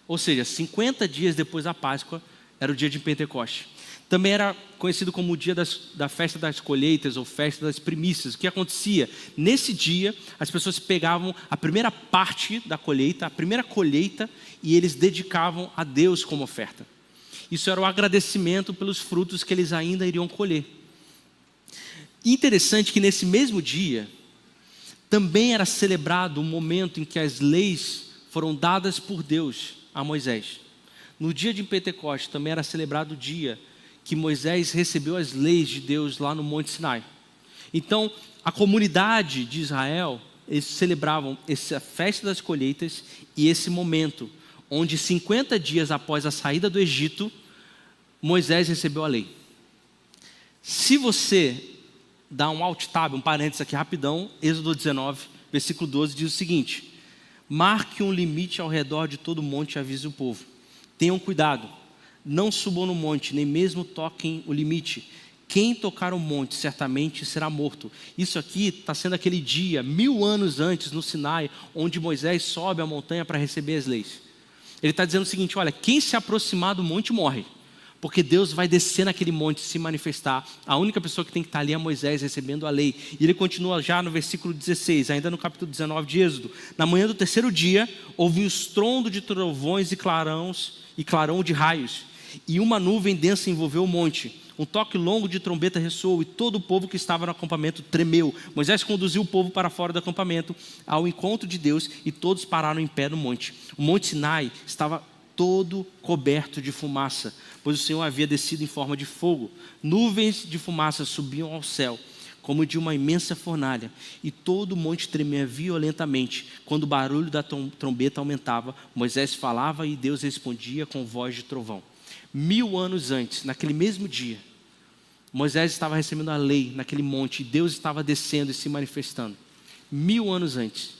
Ou seja, 50 dias depois da Páscoa era o dia de Pentecoste. Também era conhecido como o dia da festa das colheitas ou festa das primícias. O que acontecia? Nesse dia, as pessoas pegavam a primeira parte da colheita, a primeira colheita, e eles dedicavam a Deus como oferta. Isso era o agradecimento pelos frutos que eles ainda iriam colher. Interessante que nesse mesmo dia, também era celebrado o momento em que as leis foram dadas por Deus a Moisés. No dia de Pentecostes também era celebrado o dia que Moisés recebeu as leis de Deus lá no Monte Sinai. Então, a comunidade de Israel, eles celebravam essa festa das colheitas e esse momento, onde 50 dias após a saída do Egito, Moisés recebeu a lei. Se você dá um alt tab, um parênteses aqui rapidão, Êxodo 19, versículo 12, diz o seguinte: marque um limite ao redor de todo o monte e avise o povo. Tenham cuidado. Não subam no monte, nem mesmo toquem o limite. Quem tocar o monte certamente será morto. Isso aqui está sendo aquele dia, 1000 anos antes, no Sinai, onde Moisés sobe a montanha para receber as leis. Ele está dizendo o seguinte: olha, quem se aproximar do monte morre, porque Deus vai descer naquele monte e se manifestar. A única pessoa que tem que estar ali é Moisés recebendo a lei. E ele continua já no versículo 16, ainda no capítulo 19 de Êxodo. Na manhã do terceiro dia, houve um estrondo de trovões e clarão de raios. E uma nuvem densa envolveu o monte. Um toque longo de trombeta ressoou e todo o povo que estava no acampamento tremeu. Moisés conduziu o povo para fora do acampamento ao encontro de Deus e todos pararam em pé no monte. O Monte Sinai estava todo coberto de fumaça, pois o Senhor havia descido em forma de fogo. Nuvens de fumaça subiam ao céu, como de uma imensa fornalha, e todo o monte tremia violentamente. Quando o barulho da trombeta aumentava, Moisés falava e Deus respondia com voz de trovão. 1000 anos antes, naquele mesmo dia, Moisés estava recebendo a lei naquele monte, e Deus estava descendo e se manifestando. 1000 anos antes.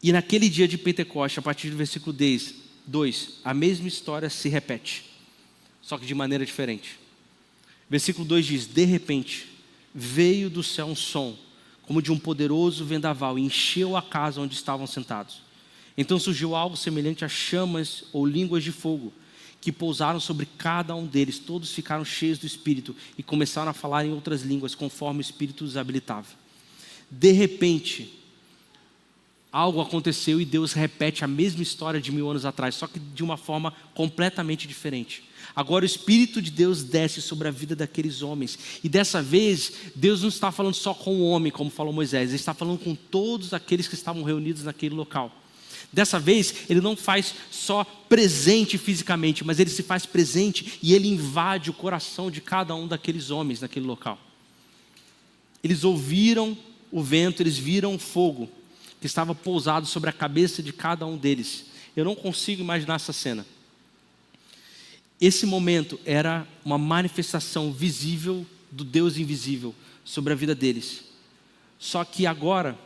E naquele dia de Pentecoste, a partir do versículo 2, a mesma história se repete, só que de maneira diferente. Versículo 2 diz: de repente, veio do céu um som, como de um poderoso vendaval, e encheu a casa onde estavam sentados. Então surgiu algo semelhante a chamas ou línguas de fogo, que pousaram sobre cada um deles. Todos ficaram cheios do Espírito e começaram a falar em outras línguas, conforme o Espírito os habilitava. De repente, algo aconteceu e Deus repete a mesma história de 1000 anos atrás, só que de uma forma completamente diferente. Agora o Espírito de Deus desce sobre a vida daqueles homens, e dessa vez Deus não está falando só com o homem, como falou Moisés, Ele está falando com todos aqueles que estavam reunidos naquele local. Dessa vez Ele não faz só presente fisicamente, mas Ele se faz presente e Ele invade o coração de cada um daqueles homens naquele local. Eles ouviram o vento, eles viram o fogo que estava pousado sobre a cabeça de cada um deles. Eu não consigo imaginar essa cena. Esse momento era uma manifestação visível do Deus invisível sobre a vida deles. Só que agora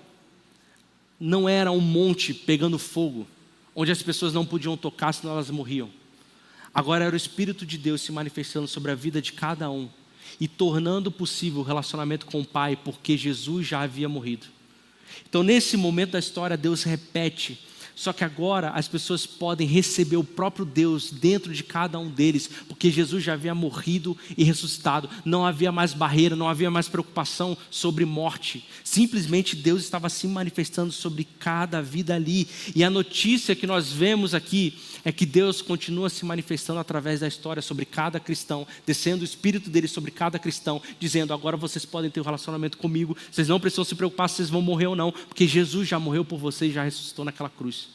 não era um monte pegando fogo, onde as pessoas não podiam tocar, senão elas morriam. Agora era o Espírito de Deus se manifestando sobre a vida de cada um e tornando possível o relacionamento com o Pai, porque Jesus já havia morrido. Então nesse momento da história Deus repete, só que agora as pessoas podem receber o próprio Deus dentro de cada um deles, porque Jesus já havia morrido e ressuscitado. Não havia mais barreira, não havia mais preocupação sobre morte. Simplesmente Deus estava se manifestando sobre cada vida ali. E a notícia que nós vemos aqui é que Deus continua se manifestando através da história sobre cada cristão, descendo o Espírito dele sobre cada cristão, dizendo: agora vocês podem ter um relacionamento comigo, vocês não precisam se preocupar se vocês vão morrer ou não, porque Jesus já morreu por vocês e já ressuscitou naquela cruz.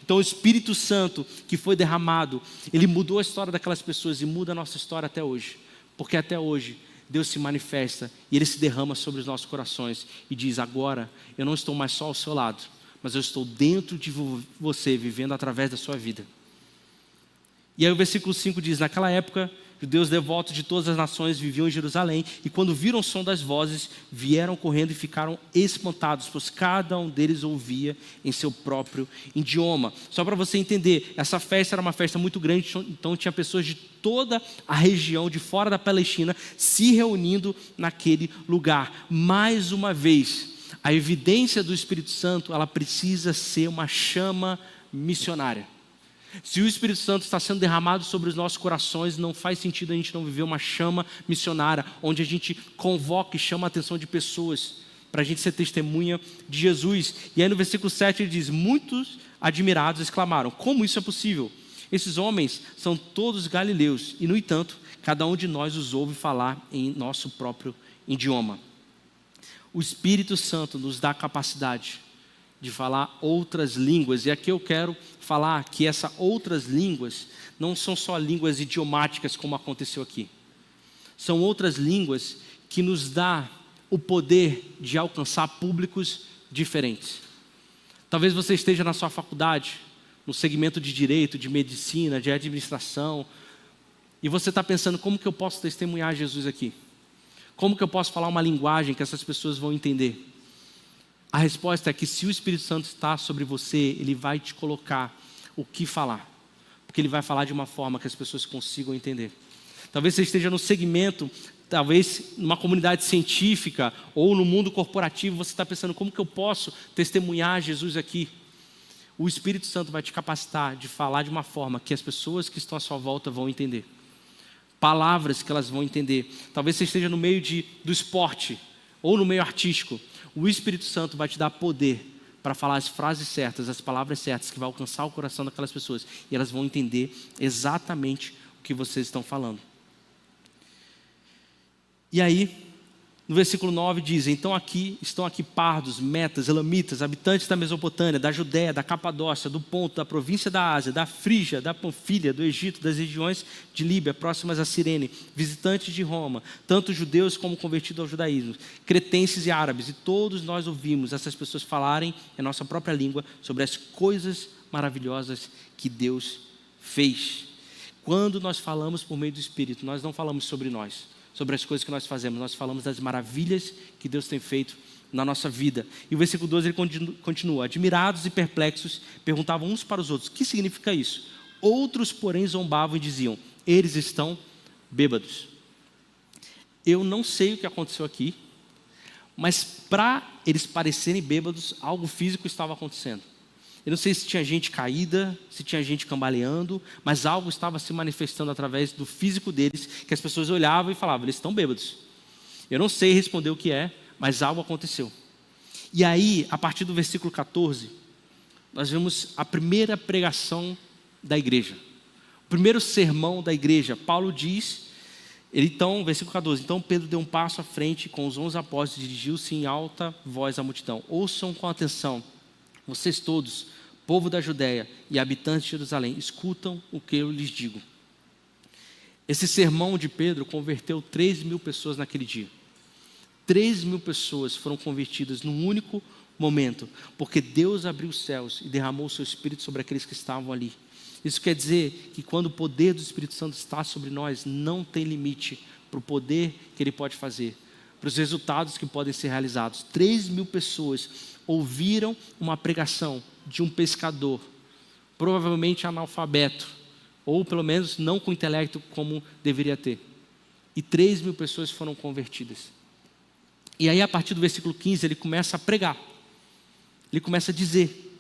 Então o Espírito Santo que foi derramado, ele mudou a história daquelas pessoas e muda a nossa história até hoje. Porque até hoje Deus se manifesta e Ele se derrama sobre os nossos corações e diz: agora eu não estou mais só ao seu lado, mas eu estou dentro de você, vivendo através da sua vida. E aí o versículo 5 diz: naquela época, judeus devotos de todas as nações viviam em Jerusalém, e quando viram o som das vozes, vieram correndo e ficaram espantados, pois cada um deles ouvia em seu próprio idioma. Só para você entender, essa festa era uma festa muito grande, então tinha pessoas de toda a região, de fora da Palestina, se reunindo naquele lugar. Mais uma vez, a evidência do Espírito Santo, ela precisa ser uma chama missionária. Se o Espírito Santo está sendo derramado sobre os nossos corações, não faz sentido a gente não viver uma chama missionária, onde a gente convoca e chama a atenção de pessoas, para a gente ser testemunha de Jesus. E aí no versículo 7 ele diz: muitos admirados exclamaram: como isso é possível? Esses homens são todos galileus, e no entanto, cada um de nós os ouve falar em nosso próprio idioma. O Espírito Santo nos dá a capacidade de falar outras línguas, e aqui eu quero falar que essas outras línguas não são só línguas idiomáticas como aconteceu aqui. São outras línguas que nos dá o poder de alcançar públicos diferentes. Talvez você esteja na sua faculdade, no segmento de direito, de medicina, de administração, e você está pensando: como que eu posso testemunhar Jesus aqui? Como que eu posso falar uma linguagem que essas pessoas vão entender? A resposta é que se o Espírito Santo está sobre você, Ele vai te colocar o que falar. Porque Ele vai falar de uma forma que as pessoas consigam entender. Talvez você esteja no segmento, talvez numa comunidade científica ou no mundo corporativo, você está pensando: como que eu posso testemunhar Jesus aqui? O Espírito Santo vai te capacitar de falar de uma forma que as pessoas que estão à sua volta vão entender. Palavras que elas vão entender. Talvez você esteja no meio do esporte ou no meio artístico. O Espírito Santo vai te dar poder para falar as frases certas, as palavras certas, que vai alcançar o coração daquelas pessoas. E elas vão entender exatamente o que vocês estão falando. E aí, No versículo 9 diz: então estão aqui pardos, metas, elamitas, habitantes da Mesopotâmia, da Judéia, da Capadócia, do Ponto, da província da Ásia, da Frígia, da Panfilha, do Egito, das regiões de Líbia, próximas a Cirene, visitantes de Roma, tanto judeus como convertidos ao judaísmo, cretenses e árabes, e todos nós ouvimos essas pessoas falarem em nossa própria língua sobre as coisas maravilhosas que Deus fez. Quando nós falamos por meio do Espírito, nós não falamos sobre nós, sobre as coisas que nós fazemos, nós falamos das maravilhas que Deus tem feito na nossa vida. E o versículo 12 ele continua: admirados e perplexos, perguntavam uns para os outros: o que significa isso? Outros, porém, zombavam e diziam: eles estão bêbados. Eu não sei o que aconteceu aqui, mas para eles parecerem bêbados, algo físico estava acontecendo. Eu não sei se tinha gente caída, se tinha gente cambaleando, mas algo estava se manifestando através do físico deles, que as pessoas olhavam e falavam: eles estão bêbados. Eu não sei responder o que é, mas algo aconteceu. E aí, a partir do versículo 14, nós vemos a primeira pregação da igreja, o primeiro sermão da igreja. Paulo diz, então, versículo 14: então Pedro deu um passo à frente com os 11 apóstolos e dirigiu-se em alta voz à multidão: ouçam com atenção, vocês todos, povo da Judéia e habitantes de Jerusalém, escutam o que eu lhes digo. Esse sermão de Pedro converteu 3.000 pessoas naquele dia. 3.000 pessoas foram convertidas num único momento, porque Deus abriu os céus e derramou o seu Espírito sobre aqueles que estavam ali. Isso quer dizer que quando o poder do Espírito Santo está sobre nós, não tem limite para o poder que Ele pode fazer, para os resultados que podem ser realizados. 3.000 pessoas ouviram uma pregação de um pescador, provavelmente analfabeto, ou pelo menos não com intelecto como deveria ter. E 3.000 pessoas foram convertidas. E aí, a partir do versículo 15, ele começa a pregar. Ele começa a dizer.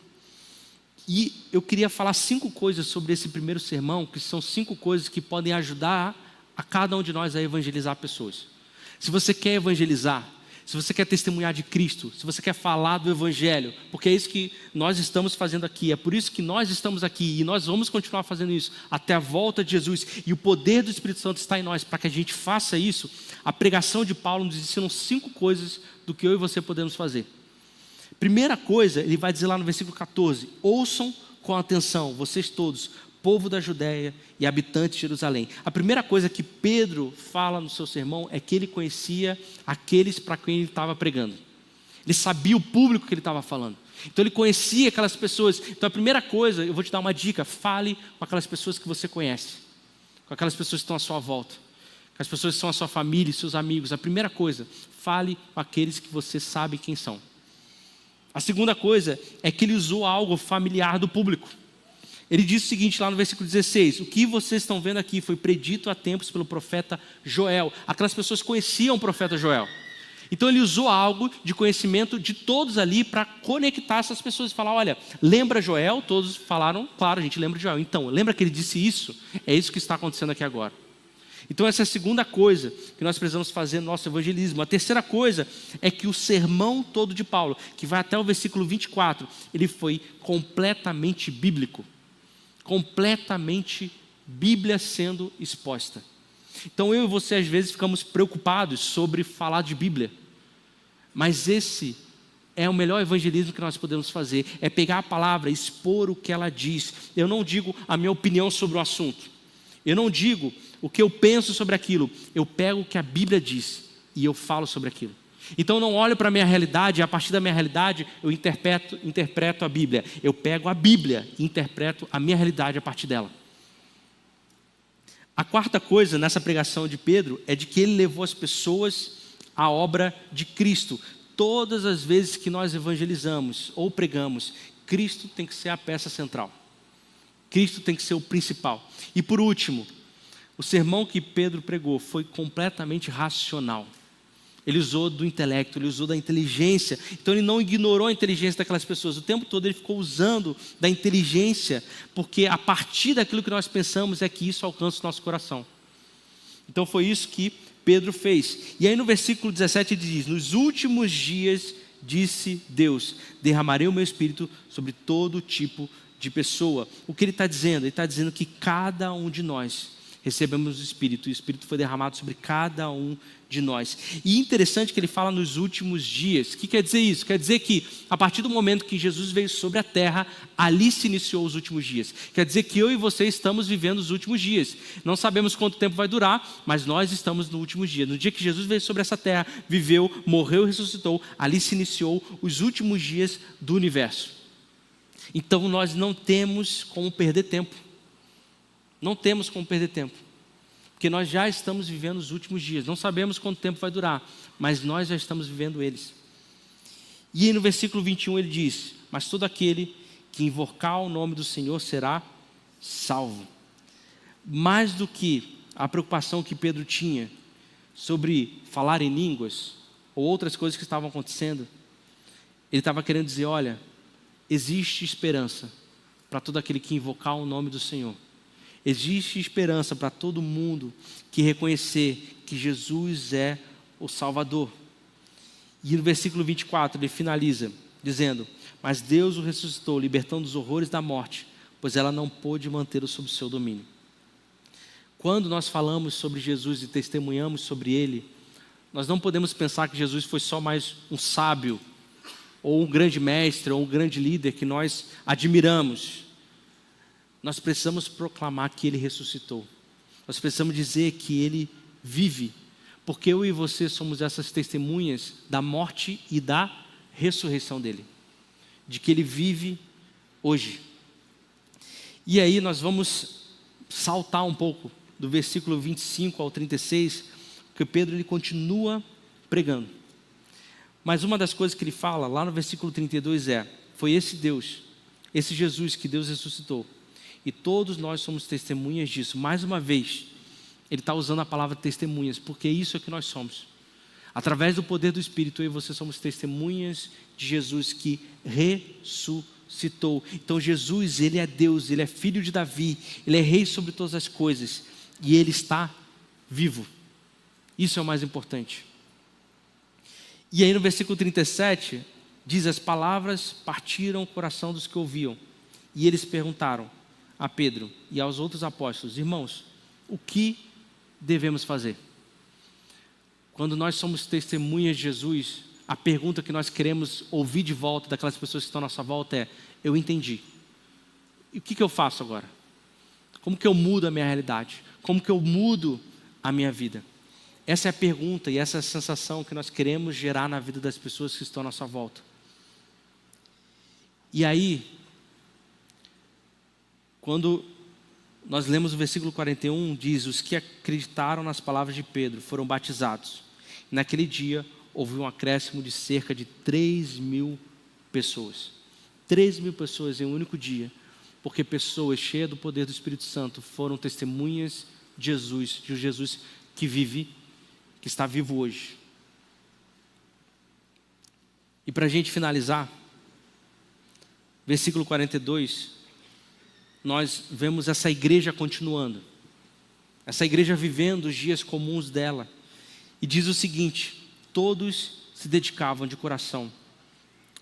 E eu queria falar 5 coisas sobre esse primeiro sermão, que são 5 coisas que podem ajudar a cada um de nós a evangelizar pessoas. Se você quer evangelizar, se você quer testemunhar de Cristo, se você quer falar do Evangelho, porque é isso que nós estamos fazendo aqui, é por isso que nós estamos aqui, e nós vamos continuar fazendo isso até a volta de Jesus, e o poder do Espírito Santo está em nós, para que a gente faça isso. A pregação de Paulo nos ensina 5 coisas do que eu e você podemos fazer. Primeira coisa, ele vai dizer lá no versículo 14: ouçam com atenção, vocês todos, povo da Judéia e habitantes de Jerusalém. A primeira coisa que Pedro fala no seu sermão é que ele conhecia aqueles para quem ele estava pregando. Ele sabia o público que ele estava falando. Então ele conhecia aquelas pessoas. Então a primeira coisa, eu vou te dar uma dica: fale com aquelas pessoas que você conhece, com aquelas pessoas que estão à sua volta, com as pessoas que são a sua família e seus amigos. A primeira coisa, fale com aqueles que você sabe quem são. A segunda coisa é que ele usou algo familiar do público. Ele diz o seguinte lá no versículo 16: o que vocês estão vendo aqui foi predito há tempos pelo profeta Joel. Aquelas pessoas conheciam o profeta Joel. Então ele usou algo de conhecimento de todos ali para conectar essas pessoas e falar: olha, lembra Joel? Todos falaram: claro, a gente lembra de Joel. Então, lembra que ele disse isso? É isso que está acontecendo aqui agora. Então essa é a segunda coisa que nós precisamos fazer no nosso evangelismo. A terceira coisa é que o sermão todo de Paulo, que vai até o versículo 24, ele foi completamente bíblico. Completamente Bíblia sendo exposta. Então eu e você às vezes ficamos preocupados sobre falar de Bíblia, mas esse é o melhor evangelismo que nós podemos fazer, é pegar a palavra, expor o que ela diz. Eu não digo a minha opinião sobre o assunto, eu não digo o que eu penso sobre aquilo, eu pego o que a Bíblia diz e eu falo sobre aquilo. Então eu não olho para a minha realidade e a partir da minha realidade eu interpreto a Bíblia. Eu pego a Bíblia e interpreto a minha realidade a partir dela. A quarta coisa nessa pregação de Pedro é de que ele levou as pessoas à obra de Cristo. Todas as vezes que nós evangelizamos ou pregamos, Cristo tem que ser a peça central. Cristo tem que ser o principal. E por último, o sermão que Pedro pregou foi completamente racional. Ele usou do intelecto, ele usou da inteligência. Então ele não ignorou a inteligência daquelas pessoas. O tempo todo ele ficou usando da inteligência, porque a partir daquilo que nós pensamos é que isso alcança o nosso coração. Então foi isso que Pedro fez. E aí no versículo 17 ele diz: nos últimos dias, disse Deus, derramarei o meu espírito sobre todo tipo de pessoa. O que ele está dizendo? Ele está dizendo que cada um de nós recebemos o Espírito, e o Espírito foi derramado sobre cada um de nós. E interessante que ele fala nos últimos dias. O que quer dizer isso? Quer dizer que a partir do momento que Jesus veio sobre a terra, ali se iniciou os últimos dias. Quer dizer que eu e você estamos vivendo os últimos dias. Não sabemos quanto tempo vai durar, mas nós estamos no último dia. No dia que Jesus veio sobre essa terra, viveu, morreu e ressuscitou, ali se iniciou os últimos dias do universo. Então nós não temos como perder tempo. Não temos como perder tempo, porque nós já estamos vivendo os últimos dias. Não sabemos quanto tempo vai durar, mas nós já estamos vivendo eles. E aí no versículo 21 ele diz: mas todo aquele que invocar o nome do Senhor será salvo. Mais do que a preocupação que Pedro tinha sobre falar em línguas, ou outras coisas que estavam acontecendo, ele estava querendo dizer: olha, existe esperança para todo aquele que invocar o nome do Senhor. Existe esperança para todo mundo que reconhecer que Jesus é o Salvador. E no versículo 24 ele finaliza dizendo: mas Deus o ressuscitou, libertando dos horrores da morte, pois ela não pôde mantê-lo sob o seu domínio. Quando nós falamos sobre Jesus e testemunhamos sobre Ele, nós não podemos pensar que Jesus foi só mais um sábio, ou um grande mestre, ou um grande líder que nós admiramos. Nós precisamos proclamar que Ele ressuscitou. Nós precisamos dizer que Ele vive, porque eu e você somos essas testemunhas da morte e da ressurreição dEle, de que Ele vive hoje. E aí nós vamos saltar um pouco do versículo 25 ao 36, porque Pedro ele continua pregando. Mas uma das coisas que ele fala lá no versículo 32 é: foi esse Deus, esse Jesus que Deus ressuscitou, e todos nós somos testemunhas disso. Mais uma vez, ele está usando a palavra testemunhas, porque isso é que nós somos. Através do poder do Espírito, eu e você somos testemunhas de Jesus que ressuscitou. Então Jesus, Ele é Deus, Ele é filho de Davi, Ele é rei sobre todas as coisas, e Ele está vivo. Isso é o mais importante. E aí no versículo 37, diz: as palavras partiram o coração dos que ouviam, e eles perguntaram a Pedro e aos outros apóstolos: irmãos, o que devemos fazer? Quando nós somos testemunhas de Jesus, a pergunta que nós queremos ouvir de volta daquelas pessoas que estão à nossa volta é: eu entendi, e o que eu faço agora? Como que eu mudo a minha realidade? Como que eu mudo a minha vida? Essa é a pergunta e essa é a sensação que nós queremos gerar na vida das pessoas que estão à nossa volta. E aí, quando nós lemos o versículo 41, diz: os que acreditaram nas palavras de Pedro foram batizados. Naquele dia, houve um acréscimo de cerca de 3.000 pessoas. 3.000 pessoas em um único dia, porque pessoas cheias do poder do Espírito Santo foram testemunhas de um Jesus que vive, que está vivo hoje. E para a gente finalizar, versículo 42, nós vemos essa igreja continuando, essa igreja vivendo os dias comuns dela, e diz o seguinte: todos se dedicavam de coração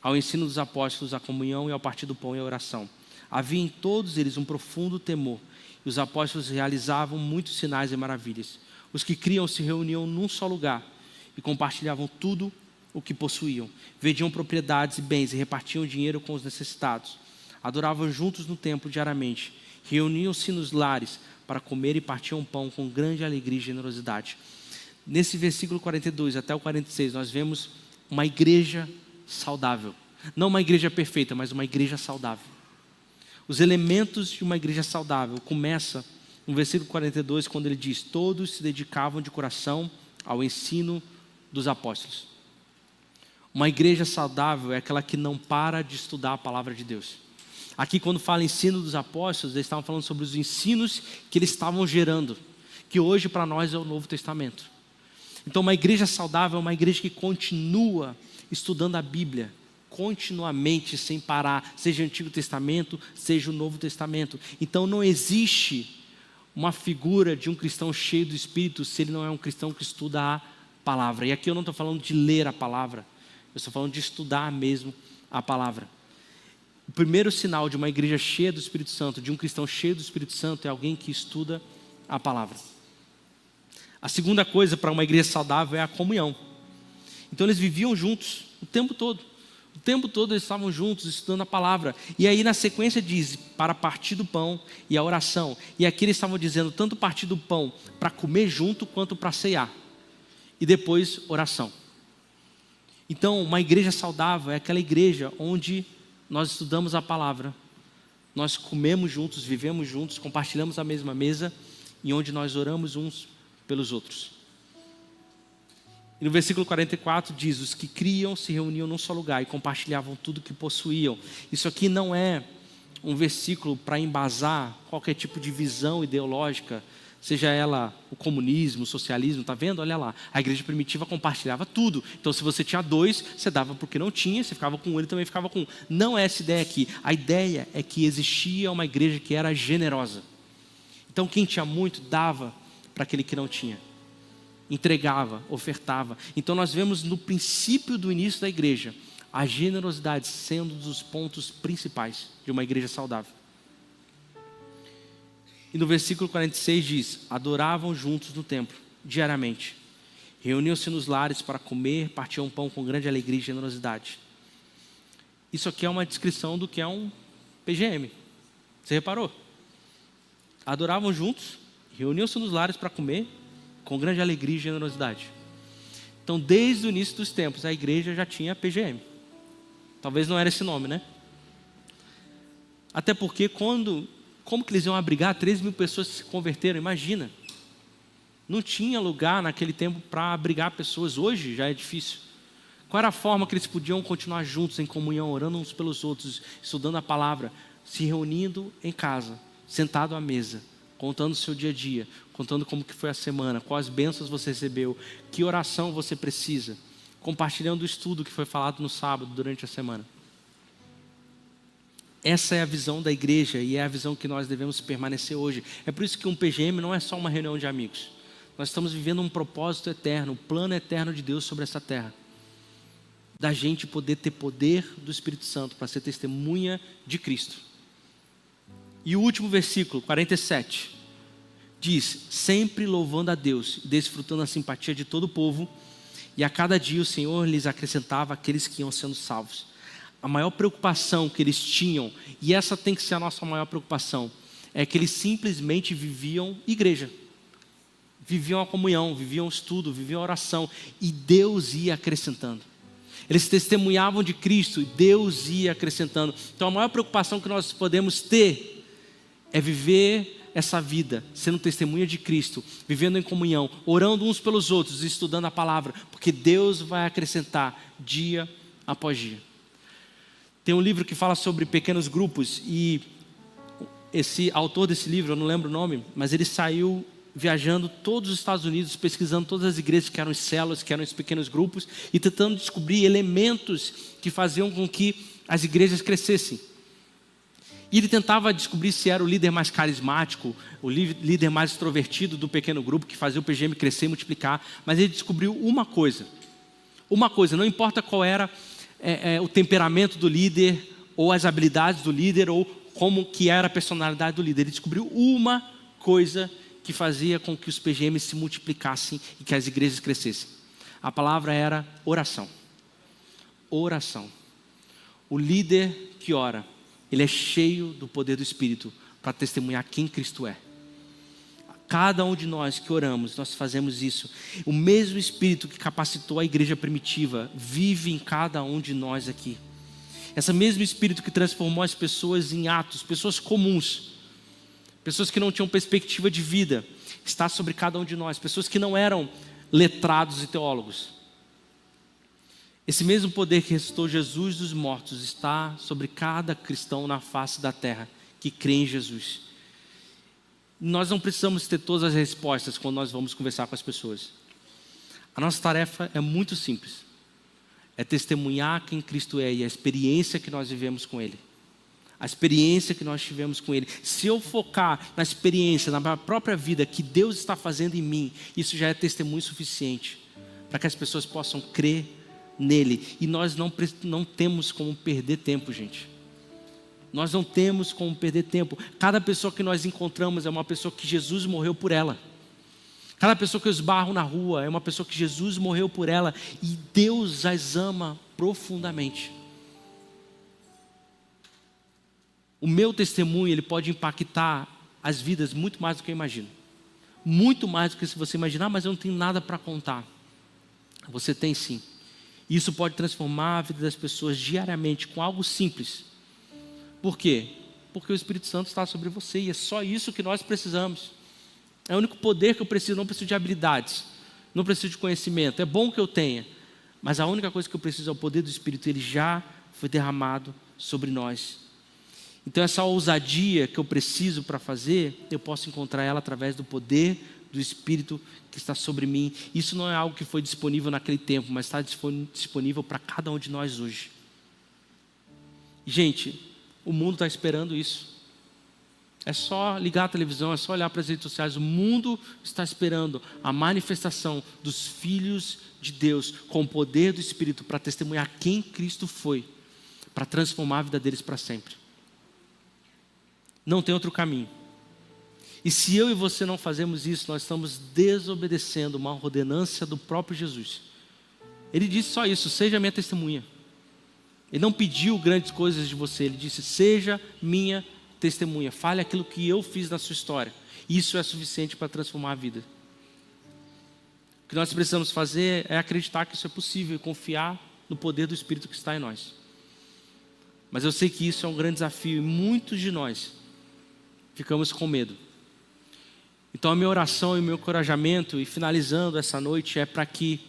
ao ensino dos apóstolos, à comunhão e ao partir do pão e à oração. Havia em todos eles um profundo temor, e os apóstolos realizavam muitos sinais e maravilhas. Os que criam se reuniam num só lugar e compartilhavam tudo o que possuíam. Vendiam propriedades e bens e repartiam dinheiro com os necessitados. Adoravam juntos no templo diariamente. Reuniam-se nos lares para comer e partiam pão com grande alegria e generosidade. Nesse versículo 42 até o 46, nós vemos uma igreja saudável. Não uma igreja perfeita, mas uma igreja saudável. Os elementos de uma igreja saudável começam no versículo 42, quando ele diz: todos se dedicavam de coração ao ensino dos apóstolos. Uma igreja saudável é aquela que não para de estudar a palavra de Deus. Aqui, quando fala ensino dos apóstolos, eles estavam falando sobre os ensinos que eles estavam gerando, que hoje para nós é o Novo Testamento. Então uma igreja saudável é uma igreja que continua estudando a Bíblia, continuamente, sem parar, seja o Antigo Testamento, seja o Novo Testamento. Então não existe uma figura de um cristão cheio do Espírito se ele não é um cristão que estuda a palavra. E aqui eu não estou falando de ler a palavra, eu estou falando de estudar mesmo a palavra. O primeiro sinal de uma igreja cheia do Espírito Santo, de um cristão cheio do Espírito Santo, é alguém que estuda a palavra. A segunda coisa para uma igreja saudável é a comunhão. Então eles viviam juntos o tempo todo. O tempo todo eles estavam juntos estudando a palavra. E aí na sequência diz, para partir do pão e a oração. E aqui eles estavam dizendo tanto partir do pão para comer junto quanto para ceiar. E depois oração. Então uma igreja saudável é aquela igreja onde nós estudamos a palavra, nós comemos juntos, vivemos juntos, compartilhamos a mesma mesa e onde nós oramos uns pelos outros. E no versículo 44 diz, os que criam se reuniam num só lugar e compartilhavam tudo que possuíam. Isso aqui não é um versículo para embasar qualquer tipo de visão ideológica, seja ela o comunismo, o socialismo, está vendo? Olha lá, a igreja primitiva compartilhava tudo. Então se você tinha dois, você dava porque não tinha, você ficava com um, ele também ficava com um. Não é essa ideia aqui. A ideia é que existia uma igreja que era generosa. Então quem tinha muito, dava para aquele que não tinha. Entregava, ofertava. Então nós vemos no princípio do início da igreja, a generosidade sendo um dos pontos principais de uma igreja saudável. E no versículo 46 diz, adoravam juntos no templo, diariamente. Reuniam-se nos lares para comer, partiam pão com grande alegria e generosidade. Isso aqui é uma descrição do que é um PGM. Você reparou? Adoravam juntos, reuniam-se nos lares para comer, com grande alegria e generosidade. Então, desde o início dos tempos, a igreja já tinha PGM. Talvez não era esse nome, né? Até porque como que eles iam abrigar 3.000 pessoas que se converteram? Imagina. Não tinha lugar naquele tempo para abrigar pessoas. Hoje já é difícil. Qual era a forma que eles podiam continuar juntos em comunhão, orando uns pelos outros, estudando a palavra, se reunindo em casa, sentado à mesa, contando o seu dia a dia, contando como que foi a semana, quais bênçãos você recebeu, que oração você precisa, compartilhando o estudo que foi falado no sábado durante a semana. Essa é a visão da igreja e é a visão que nós devemos permanecer hoje. É por isso que um PGM não é só uma reunião de amigos. Nós estamos vivendo um propósito eterno, um plano eterno de Deus sobre essa terra. Da gente poder ter poder do Espírito Santo para ser testemunha de Cristo. E o último versículo, 47, diz, sempre louvando a Deus, desfrutando a simpatia de todo o povo, e a cada dia o Senhor lhes acrescentava aqueles que iam sendo salvos. A maior preocupação que eles tinham, e essa tem que ser a nossa maior preocupação, é que eles simplesmente viviam igreja. Viviam a comunhão, viviam o estudo, viviam a oração, e Deus ia acrescentando. Eles testemunhavam de Cristo e Deus ia acrescentando. Então a maior preocupação que nós podemos ter é viver essa vida, sendo testemunha de Cristo, vivendo em comunhão, orando uns pelos outros, estudando a palavra, porque Deus vai acrescentar dia após dia. Tem um livro que fala sobre pequenos grupos e esse autor desse livro, eu não lembro o nome, mas ele saiu viajando todos os Estados Unidos, pesquisando todas as igrejas que eram as células, que eram os pequenos grupos e tentando descobrir elementos que faziam com que as igrejas crescessem. E ele tentava descobrir se era o líder mais carismático, o líder mais extrovertido do pequeno grupo que fazia o PGM crescer e multiplicar, mas ele descobriu uma coisa, não importa qual era o temperamento do líder, ou as habilidades do líder, ou como que era a personalidade do líder. Ele descobriu uma coisa que fazia com que os PGMs se multiplicassem e que as igrejas crescessem. A palavra era oração. Oração. O líder que ora, ele é cheio do poder do Espírito para testemunhar quem Cristo é. Cada um de nós que oramos, nós fazemos isso. O mesmo Espírito que capacitou a igreja primitiva vive em cada um de nós aqui. Esse mesmo Espírito que transformou as pessoas em atos, pessoas comuns, pessoas que não tinham perspectiva de vida, está sobre cada um de nós. Pessoas que não eram letrados e teólogos. Esse mesmo poder que ressuscitou Jesus dos mortos está sobre cada cristão na face da terra que crê em Jesus. Nós não precisamos ter todas as respostas quando nós vamos conversar com as pessoas. A nossa tarefa é muito simples. É testemunhar quem Cristo é e a experiência que nós vivemos com Ele. A experiência que nós tivemos com Ele. Se eu focar na experiência, na minha própria vida, que Deus está fazendo em mim, isso já é testemunho suficiente para que as pessoas possam crer nele. E nós não temos como perder tempo, gente. Nós não temos como perder tempo. Cada pessoa que nós encontramos é uma pessoa que Jesus morreu por ela. Cada pessoa que eu esbarro na rua é uma pessoa que Jesus morreu por ela e Deus as ama profundamente. O meu testemunho, ele pode impactar as vidas muito mais do que eu imagino. Muito mais do que se você imaginar, mas eu não tenho nada para contar. Você tem sim. Isso pode transformar a vida das pessoas diariamente com algo simples. Por quê? Porque o Espírito Santo está sobre você e é só isso que nós precisamos. É o único poder que eu preciso. Não preciso de habilidades, não preciso de conhecimento. É bom que eu tenha, mas a única coisa que eu preciso é o poder do Espírito. Ele já foi derramado sobre nós. Então essa ousadia que eu preciso para fazer, eu posso encontrar ela através do poder do Espírito que está sobre mim. Isso não é algo que foi disponível naquele tempo, mas está disponível para cada um de nós hoje. Gente, o mundo está esperando isso. É só ligar a televisão, é só olhar para as redes sociais. O mundo está esperando a manifestação dos filhos de Deus com o poder do Espírito para testemunhar quem Cristo foi, para transformar a vida deles para sempre. Não tem outro caminho. E se eu e você não fazemos isso, nós estamos desobedecendo uma ordenança do próprio Jesus. Ele disse só isso: seja minha testemunha. Ele não pediu grandes coisas de você, ele disse: seja minha testemunha, fale aquilo que eu fiz na sua história. Isso é suficiente para transformar a vida. O que nós precisamos fazer é acreditar que isso é possível e confiar no poder do Espírito que está em nós. Mas eu sei que isso é um grande desafio e muitos de nós ficamos com medo. Então a minha oração e o meu encorajamento, e finalizando essa noite, é para que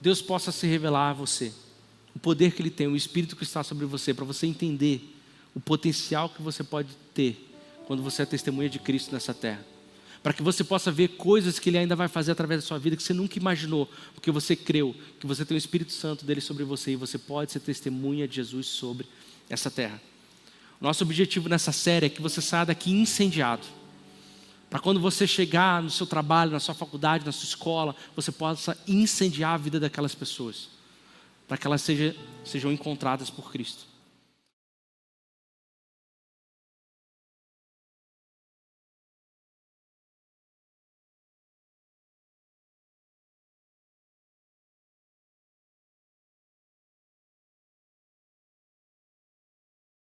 Deus possa se revelar a você. O poder que Ele tem, o Espírito que está sobre você, para você entender o potencial que você pode ter quando você é testemunha de Cristo nessa terra. Para que você possa ver coisas que Ele ainda vai fazer através da sua vida que você nunca imaginou, porque você creu que você tem o Espírito Santo dele sobre você e você pode ser testemunha de Jesus sobre essa terra. Nosso objetivo nessa série é que você saia daqui incendiado. Para quando você chegar no seu trabalho, na sua faculdade, na sua escola, você possa incendiar a vida daquelas pessoas. Para que elas sejam encontradas por Cristo.